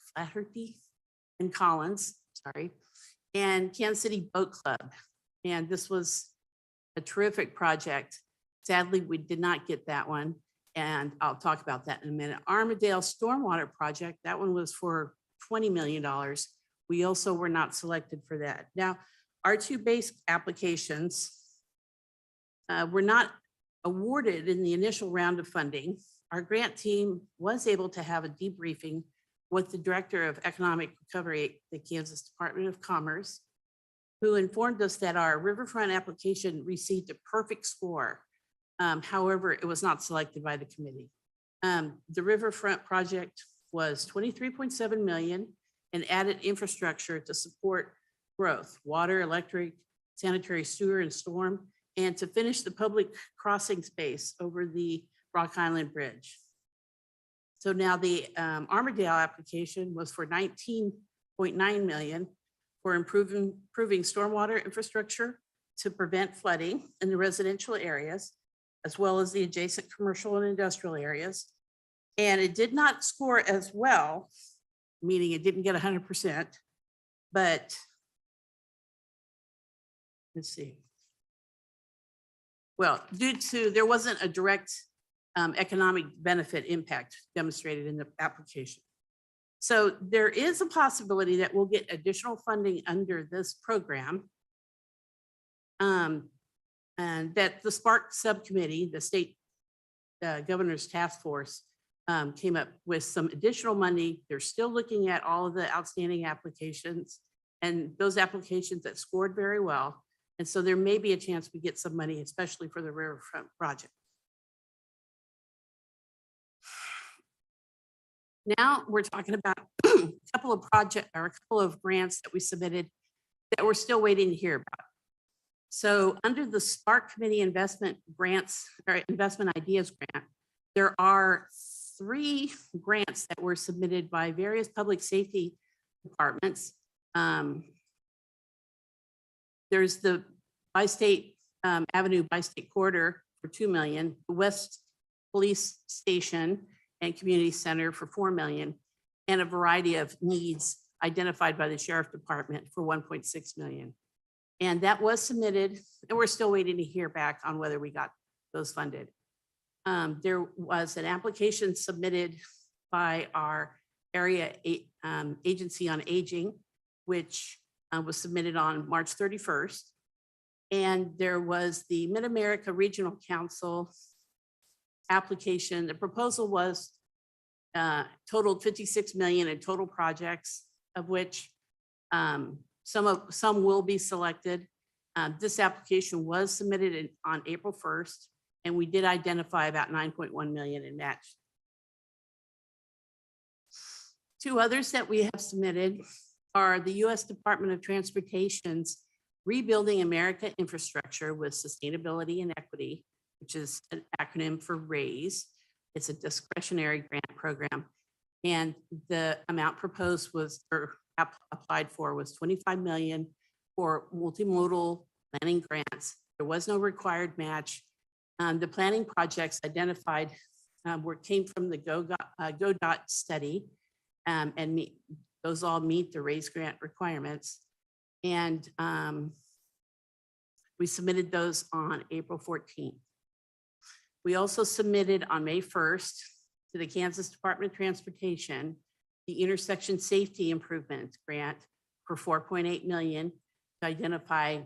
Speaker 5: and Collins, sorry, and Kansas City Boat Club. And this was a terrific project. Sadly, we did not get that one, and I'll talk about that in a minute. Armadale Stormwater Project, that one was for $20 million. We also were not selected for that. Now, our 2 base applications were not awarded in the initial round of funding. Our grant team was able to have a debriefing with the Director of Economic Recovery at the Kansas Department of Commerce, who informed us that our riverfront application received a perfect score. However, it was not selected by the committee. The riverfront project was $23.7 million and added infrastructure to support growth, water, electric, sanitary sewer and storm, and to finish the public crossing space over the Rock Island Bridge. So now the Armadale application was for $19.9 million for improving stormwater infrastructure to prevent flooding in the residential areas, as well as the adjacent commercial and industrial areas. And it did not score as well, meaning it didn't get 100%, but let's see. Well, there wasn't a direct economic benefit impact demonstrated in the application. So there is a possibility that we'll get additional funding under this program. And that the Spark Subcommittee, the state governor's task force, came up with some additional money. They're still looking at all of the outstanding applications and those applications that scored very well. And so there may be a chance we get some money, especially for the riverfront project. Now we're talking about a couple of grants that we submitted that we're still waiting to hear about. So under the Spark Committee investment grants or investment ideas grant, there are 3 grants that were submitted by various public safety departments. There's the Bi-State Avenue Bi-State Corridor for $2 million, the West Police Station and Community Center for $4 million, and a variety of needs identified by the Sheriff Department for $1.6 million. And that was submitted, and we're still waiting to hear back on whether we got those funded. There was an application submitted by our area agency on aging, which was submitted on March 31st. And there was the Mid-America Regional Council application. The proposal was totaled $56 million in total projects, of which some will be selected. This application was submitted on April 1st, and we did identify about $9.1 million in match. 2 others that we have submitted are the U.S. Department of Transportation's Rebuilding America Infrastructure with Sustainability and Equity, which is an acronym for RAISE. It's a discretionary grant program. And the amount proposed was, or applied for, was $25 million for multimodal planning grants. There was no required match. The planning projects identified came from the GoDot study, and those all meet the RAISE grant requirements. And we submitted those on April 14th. We also submitted on May 1st to the Kansas Department of Transportation the Intersection Safety Improvement Grant for $4.8 million to identify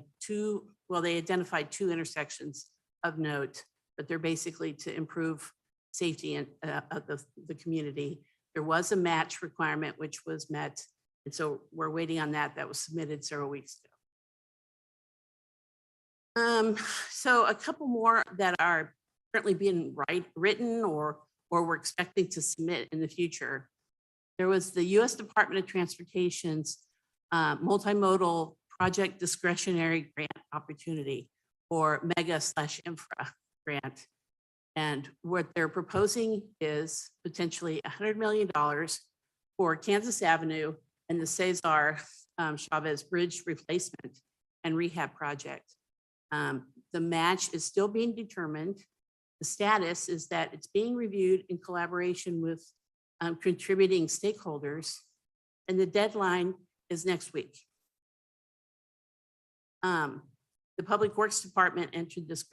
Speaker 5: they identified two intersections of note, but they're basically to improve safety of the community. There was a match requirement which was met, and so we're waiting on that. That was submitted several weeks ago. So a couple more that are currently being written or we're expecting to submit in the future. There was the U.S. Department of Transportation's multimodal project discretionary grant opportunity, or MEGA/infra grant. And what they're proposing is potentially $100 million for Kansas Avenue and the Cesar Chavez Bridge replacement and rehab project. The match is still being determined. The status is that it's being reviewed in collaboration with contributing stakeholders, and the deadline is next week. The Public Works Department entered this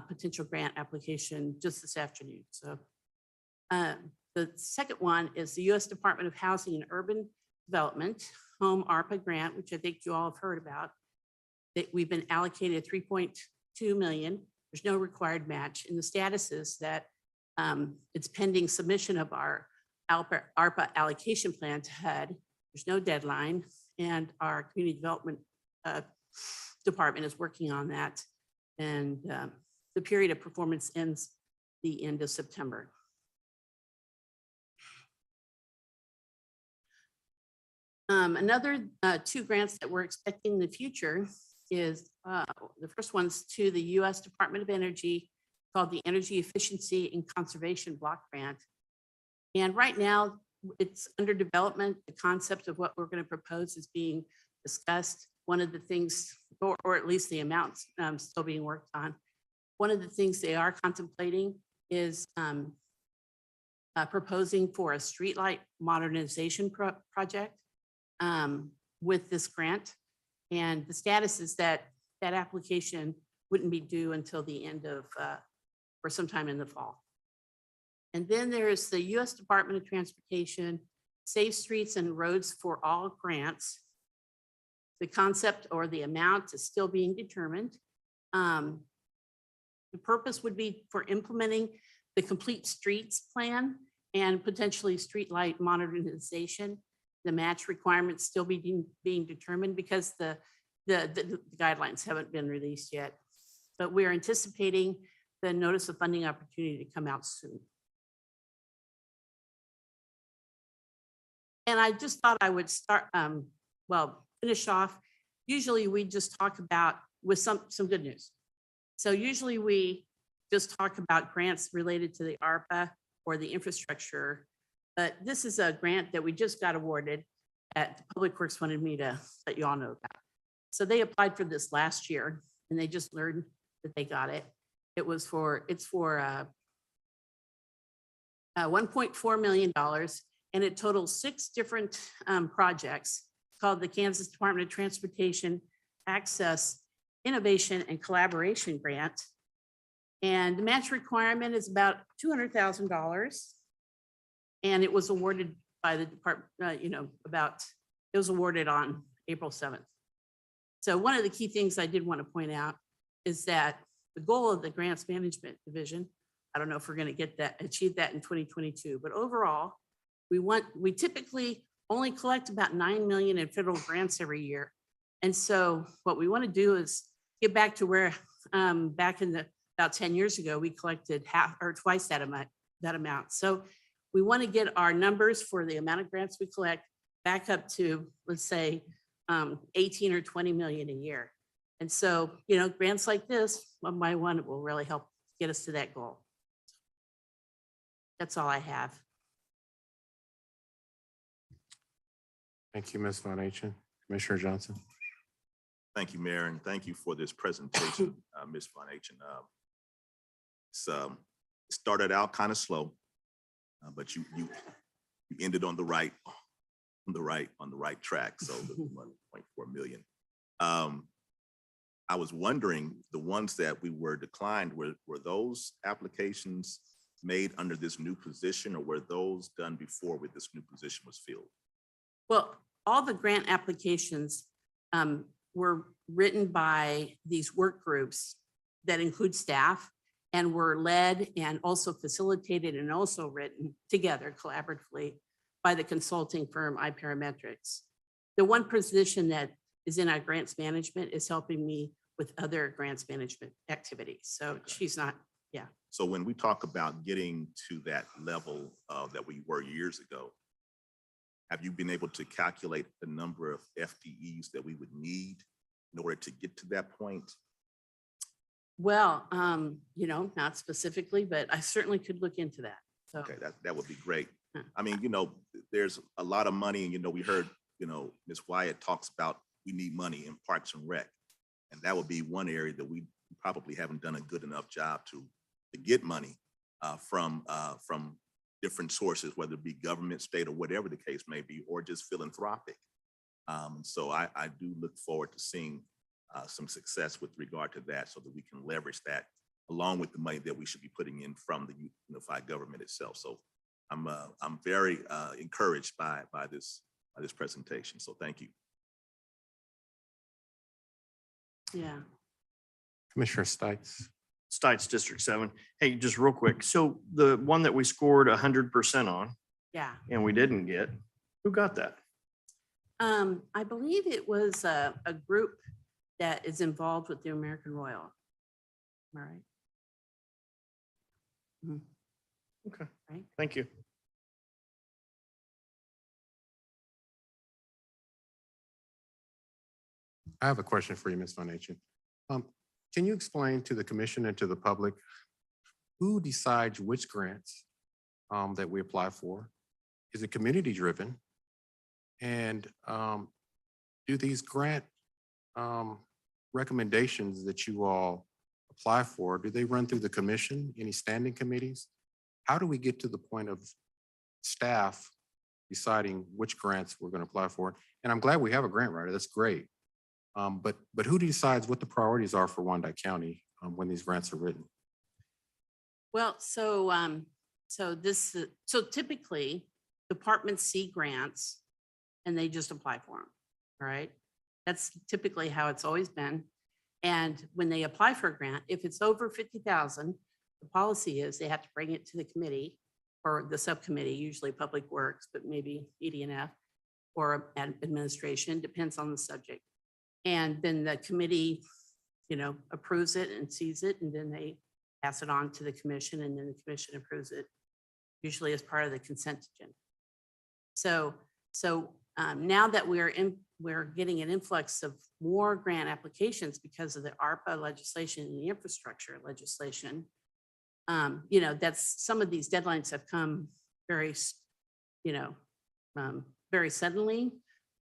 Speaker 5: potential grant application just this afternoon. So the second one is the U.S. Department of Housing and Urban Development Home ARPA grant, which I think you all have heard about. That we've been allocated $3.2 million. There's no required match, and the status is that it's pending submission of our ARPA allocation plan to HUD. There's no deadline, and our community development department is working on that. And the period of performance ends the end of September. Another two grants that we're expecting in the future is the first one's to the U.S. Department of Energy, called the Energy Efficiency and Conservation Block Grant. And right now it's under development. The concept of what we're going to propose is being discussed. One of the things, or at least the amounts still being worked on. One of the things they are contemplating is proposing for a streetlight modernization project with this grant. And the status is that that application wouldn't be due until the end of, or sometime in the fall. And then there's the U.S. Department of Transportation Safe Streets and Roads for All grants. The concept or the amount is still being determined. The purpose would be for implementing the complete streets plan and potentially streetlight modernization. The match requirements still being determined because the guidelines haven't been released yet. But we're anticipating the notice of funding opportunity to come out soon. And I just thought I would start, finish off. Usually we just talk about with some good news. So usually we just talk about grants related to the ARPA or the infrastructure, but this is a grant that we just got awarded at Public Works wanted me to let you all know about. So they applied for this last year and they just learned that they got it. It's for $1.4 million and it totals 6 different projects called the Kansas Department of Transportation Access, Innovation, and Collaboration Grant. And the match requirement is about $200,000. And it was awarded by the department, it was awarded on April 7th. So one of the key things I did want to point out is that the goal of the Grants Management Division, I don't know if we're going to achieve that in 2022, but overall, we typically only collect about $9 million in federal grants every year. And so what we want to do is get back to where back in about 10 years ago, we collected half or twice that amount. So we want to get our numbers for the amount of grants we collect back up to, let's say, 18 or 20 million a year. And so, grants like this, one by one, will really help get us to that goal. That's all I have.
Speaker 1: Thank you, Ms. Von Achen. Commissioner Johnson.
Speaker 6: Thank you, Mayor, and thank you for this presentation, Ms. Von Achen. It started out kind of slow, but you ended on the right track. So the 1.4 million. I was wondering, the ones that we were declined, were those applications made under this new position, or were those done before this new position was filled?
Speaker 5: Well, all the grant applications were written by these work groups that include staff and were led and also facilitated and also written together collaboratively by the consulting firm iParametrics. The one position that is in our grants management is helping me with other grants management activities. So she's not, yeah.
Speaker 6: So when we talk about getting to that level that we were years ago, have you been able to calculate the number of FTEs that we would need in order to get to that point?
Speaker 5: Well, not specifically, but I certainly could look into that. So,
Speaker 6: Okay, that would be great.
Speaker 5: Huh.
Speaker 6: I mean, there's a lot of money and, we heard, Ms. Wyatt talks about we need money in Parks and Rec. And that would be one area that we probably haven't done a good enough job to get money from different sources, whether it be government, state, or whatever the case may be, or just philanthropic. So I do look forward to seeing some success with regard to that so that we can leverage that along with the money that we should be putting in from the unified government itself. So I'm very encouraged by this presentation. So thank you.
Speaker 5: yeah.
Speaker 1: Commissioner Stites.
Speaker 14: Stites District 7. Hey, just real quick. So the one that we scored 100% on
Speaker 5: Yeah.
Speaker 14: and we didn't get, who got that?
Speaker 5: I believe it was a group that is involved with the American Royal. Am I right? Mhm.
Speaker 14: Okay,
Speaker 5: Right.
Speaker 14: thank you.
Speaker 1: I have a question for you, Ms. Von Achen. Can you explain to the commission and to the public who decides which grants that we apply for? Is it community driven? And do these grant recommendations that you all apply for, do they run through the commission, any standing committees? How do we get to the point of staff deciding which grants we're going to apply for? And I'm glad we have a grant writer. That's great. But who decides what the priorities are for Wyandotte County when these grants are written?
Speaker 5: Well, so typically departments see grants and they just apply for them. All right. That's typically how it's always been. And when they apply for a grant, if it's over 50,000, the policy is they have to bring it to the committee or the subcommittee, usually Public Works, but maybe ED&F or administration, depends on the subject. And then the committee, approves it and sees it, and then they pass it on to the commission, and then the commission approves it, usually as part of the consent agenda. So now that we're getting an influx of more grant applications because of the ARPA legislation and the infrastructure legislation, that's some of these deadlines have come very, very suddenly,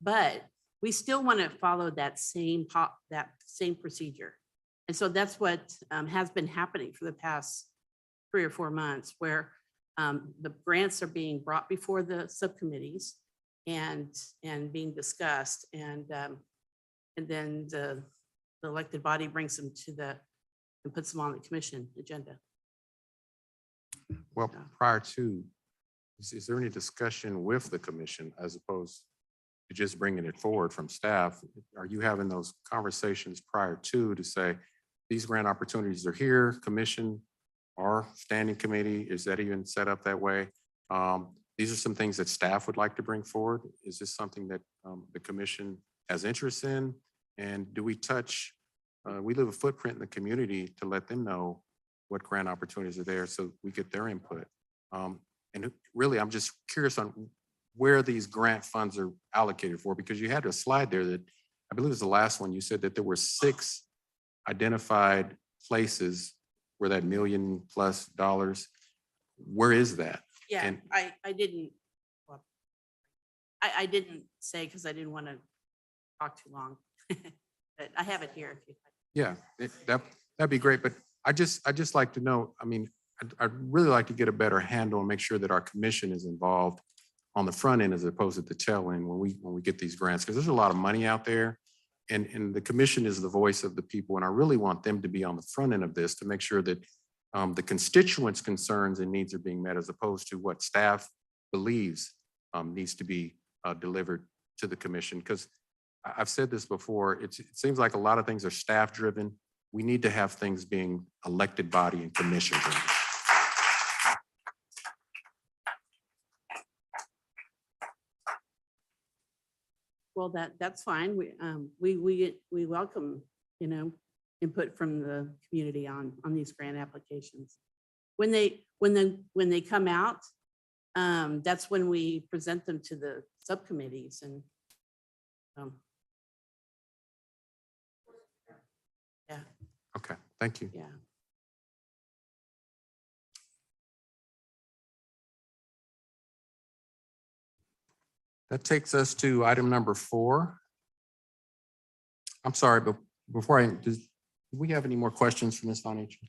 Speaker 5: but we still want to follow that same procedure. And so that's what has been happening for the past 3 or 4 months, where the grants are being brought before the subcommittees and being discussed, and then the elected body brings them and puts them on the commission agenda.
Speaker 1: Well, prior to, is there any discussion with the commission as opposed to just bringing it forward from staff? Are you having those conversations prior to say, these grant opportunities are here, commission or standing committee? Is that even set up that way? These are some things that staff would like to bring forward. Is this something that the commission has interest in? And do we leave a footprint in the community to let them know what grant opportunities are there so we get their input? And really, I'm just curious on where these grant funds are allocated for, because you had a slide there that, I believe it was the last one, you said that there were 6 identified places where that $1 million+ where is that?
Speaker 5: Yeah,
Speaker 1: And
Speaker 5: I didn't, well, I didn't say because I didn't want to talk too long, but I have it here. If you'd like.
Speaker 1: yeah, that'd be great. But I just like to know, I mean, I'd really like to get a better handle and make sure that our commission is involved on the front end as opposed to the tail end when we get these grants, because there's a lot of money out there. And the commission is the voice of the people. And I really want them to be on the front end of this to make sure that the constituents' concerns and needs are being met as opposed to what staff believes needs to be delivered to the commission. Because I've said this before, it seems like a lot of things are staff driven. We need to have things being elected body and commission driven.
Speaker 5: Well, that's fine. We welcome, input from the community on these grant applications. When they come out, that's when we present them to the subcommittees and yeah,
Speaker 1: Okay, thank you.
Speaker 5: yeah.
Speaker 1: That takes us to item number 4. I'm sorry, but before do we have any more questions from this financial?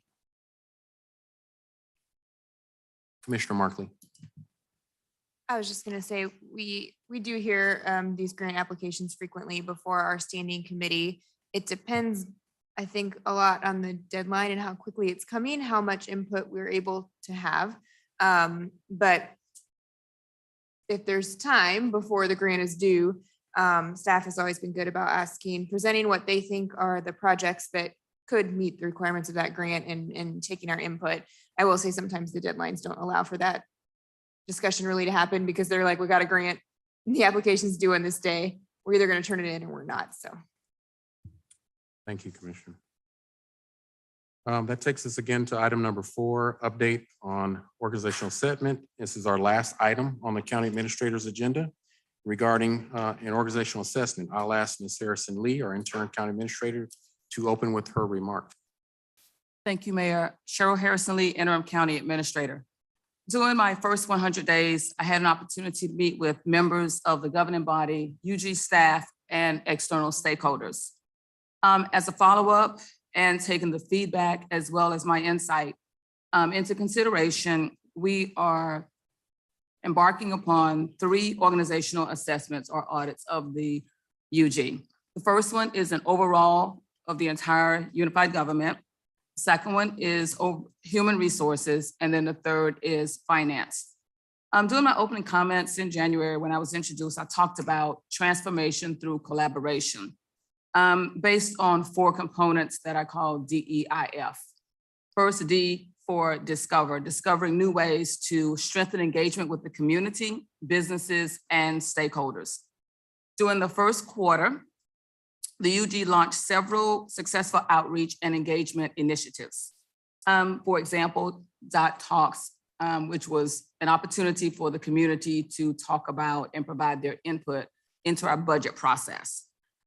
Speaker 1: Commissioner Markley.
Speaker 7: I was just going to say, we do hear these grant applications frequently before our standing committee. It depends, I think, a lot on the deadline and how quickly it's coming, how much input we're able to have. But if there's time before the grant is due, staff has always been good about presenting what they think are the projects that could meet the requirements of that grant and taking our input. I will say sometimes the deadlines don't allow for that discussion really to happen because they're like, we got a grant, the application's due on this day. We're either going to turn it in or we're not. So.
Speaker 1: Thank you, Commissioner. That takes us again to item number 4, update on organizational segment. This is our last item on the county administrator's agenda regarding an organizational assessment. I'll ask Ms. Harrison Lee, our intern county administrator, to open with her remarks.
Speaker 19: Thank you, Mayor. Cheryl Harrison Lee, interim county administrator. During my first 100 days, I had an opportunity to meet with members of the governing body, UG staff, and external stakeholders. As a follow-up and taking the feedback as well as my insight into consideration, we are embarking upon 3 organizational assessments or audits of the UG. The first one is an overall of the entire unified government. Second one is human resources, and then the third is finance. During my opening comments in January, when I was introduced, I talked about transformation through collaboration based on 4 components that I call DEIF. First, D for discover, discovering new ways to strengthen engagement with the community, businesses, and stakeholders. During the first quarter, the UG launched several successful outreach and engagement initiatives. For example, Dot Talks, which was an opportunity for the community to talk about and provide their input into our budget process.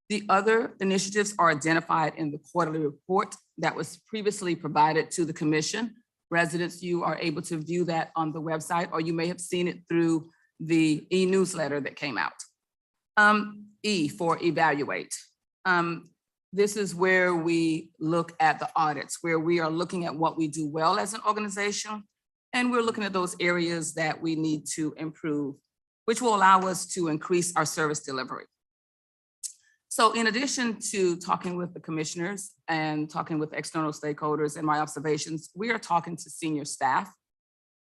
Speaker 19: The other initiatives are identified in the quarterly report that was previously provided to the commission. Residents, you are able to view that on the website, or you may have seen it through the e-newsletter that came out. E for evaluate. This is where we look at the audits, where we are looking at what we do well as an organization, and we're looking at those areas that we need to improve, which will allow us to increase our service delivery. So in addition to talking with the commissioners and talking with external stakeholders and my observations, we are talking to senior staff,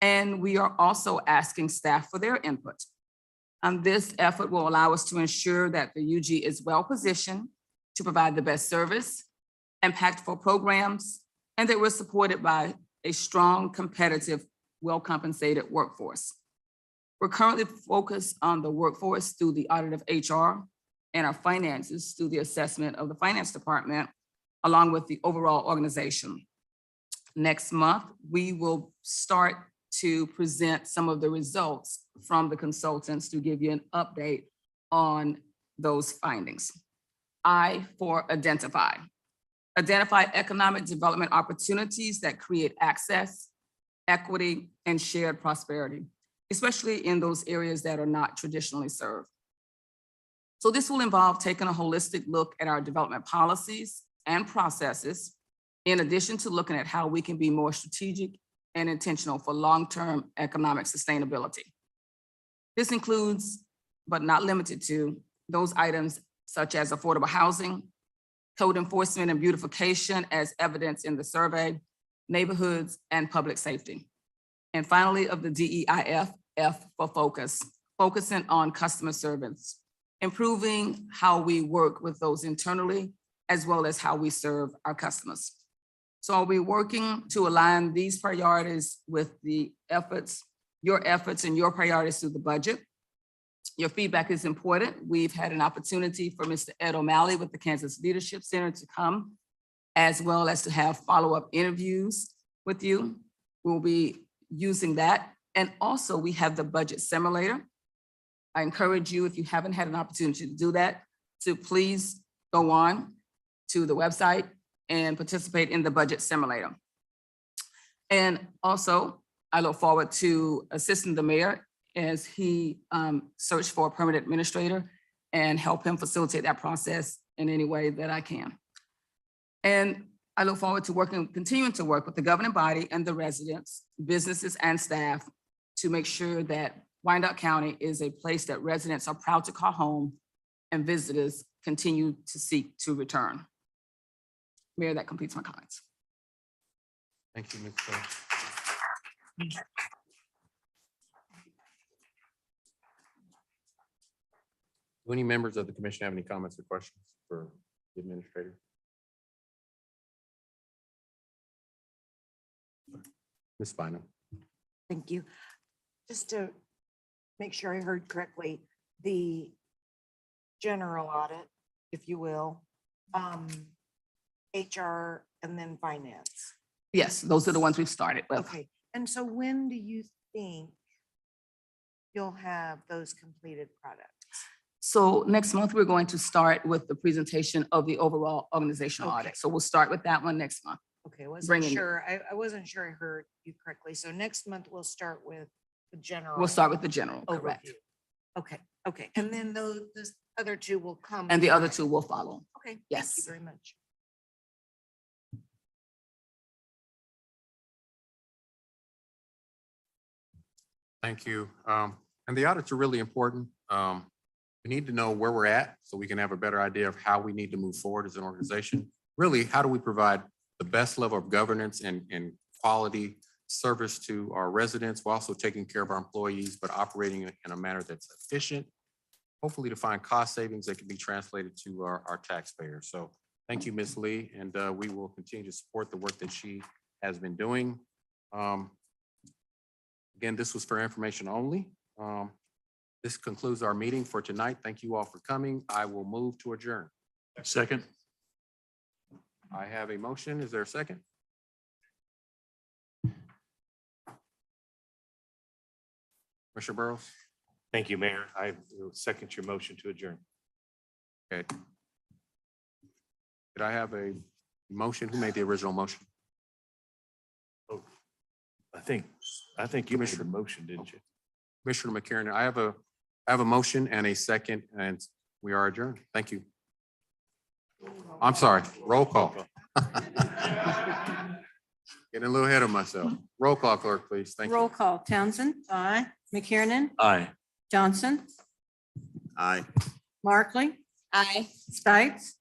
Speaker 19: and we are also asking staff for their input. This effort will allow us to ensure that the UG is well-positioned to provide the best service, impactful programs, and that we're supported by a strong, competitive, well-compensated workforce. We're currently focused on the workforce through the audit of HR and our finances through the assessment of the finance department, along with the overall organization. Next month, we will start to present some of the results from the consultants to give you an update on those findings. I for identify. Identify economic development opportunities that create access, equity, and shared prosperity, especially in those areas that are not traditionally served. So this will involve taking a holistic look at our development policies and processes, in addition to looking at how we can be more strategic and intentional for long-term economic sustainability. This includes, but not limited to, those items such as affordable housing, code enforcement and beautification as evidenced in the survey, neighborhoods, and public safety. And finally, of the DEIF, F for focus, focusing on customer service, improving how we work with those internally, as well as how we serve our customers. So I'll be working to align these priorities with the efforts, your efforts and your priorities through the budget. Your feedback is important. We've had an opportunity for Mr. Ed O'Malley with the Kansas Leadership Center to come, as well as to have follow-up interviews with you. We'll be using that. And also we have the budget simulator. I encourage you, if you haven't had an opportunity to do that, to please go on to the website and participate in the budget simulator. And also, I look forward to assisting the mayor as he searched for a permanent administrator and help him facilitate that process in any way that I can. And I look forward to continuing to work with the governing body and the residents, businesses and staff to make sure that Wyandotte County is a place that residents are proud to call home and visitors continue to seek to return. Mayor, that completes my comments.
Speaker 1: Thank you, Ms. Cole. Do any members of the commission have any comments or questions for the administrator? Ms. Bynum.
Speaker 20: Thank you. Just to make sure I heard correctly, the general audit, if you will, HR and then finance.
Speaker 19: Yes, those are the ones we've started with.
Speaker 20: Okay, and so when do you think you'll have those completed products?
Speaker 19: So next month, we're going to start with the presentation of the overall organizational
Speaker 20: Okay.
Speaker 19: audit. So we'll start with that one next month.
Speaker 20: Okay, I wasn't
Speaker 19: Bringing it.
Speaker 20: sure. I wasn't sure I heard you correctly. So next month we'll start with the general.
Speaker 19: We'll start with the general, correct?
Speaker 20: overview. Okay, okay. And then those other two will come.
Speaker 19: And the other
Speaker 20: behind.
Speaker 19: two will follow.
Speaker 20: Okay, thank
Speaker 19: Yes.
Speaker 20: you very much.
Speaker 1: Thank you. And the audits are really important. We need to know where we're at so we can have a better idea of how we need to move forward as an organization. Really, how do we provide the best level of governance and quality service to our residents while also taking care of our employees, but operating in a manner that's efficient, hopefully to find cost savings that can be translated to our taxpayers. So thank you, Ms. Lee, and we will continue to support the work that she has been doing. Again, this was for information only. This concludes our meeting for tonight. Thank you all for coming. I will move to adjourn.
Speaker 17: Second.
Speaker 1: I have a motion. Is there a second? Commissioner Burrows?
Speaker 17: Thank you, Mayor. I will second your motion to adjourn.
Speaker 1: Okay. Could I have a motion? Who made the original motion?
Speaker 17: Oh, I think you made the motion, didn't you?
Speaker 1: Commissioner McCarron, I have a motion and a second, and we are adjourned. Thank you. I'm sorry, roll call. Getting a little ahead of myself. Roll call, clerk, please. Thank you.
Speaker 2: Roll call. Townsend. Aye. McKiernan.
Speaker 17: Aye.
Speaker 2: Johnson.
Speaker 6: Aye.
Speaker 2: Markley.
Speaker 18: Aye.
Speaker 2: Stites.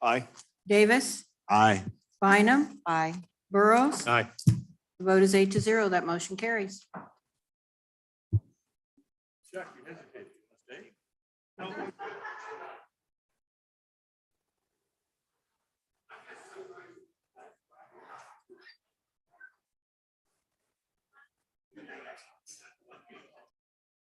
Speaker 17: Aye.
Speaker 2: Davis.
Speaker 16: Aye.
Speaker 2: Bynum.
Speaker 20: Aye.
Speaker 2: Burrows.
Speaker 17: Aye.
Speaker 2: The vote is 8-0. That motion carries.
Speaker 17: Chuck, you hesitated.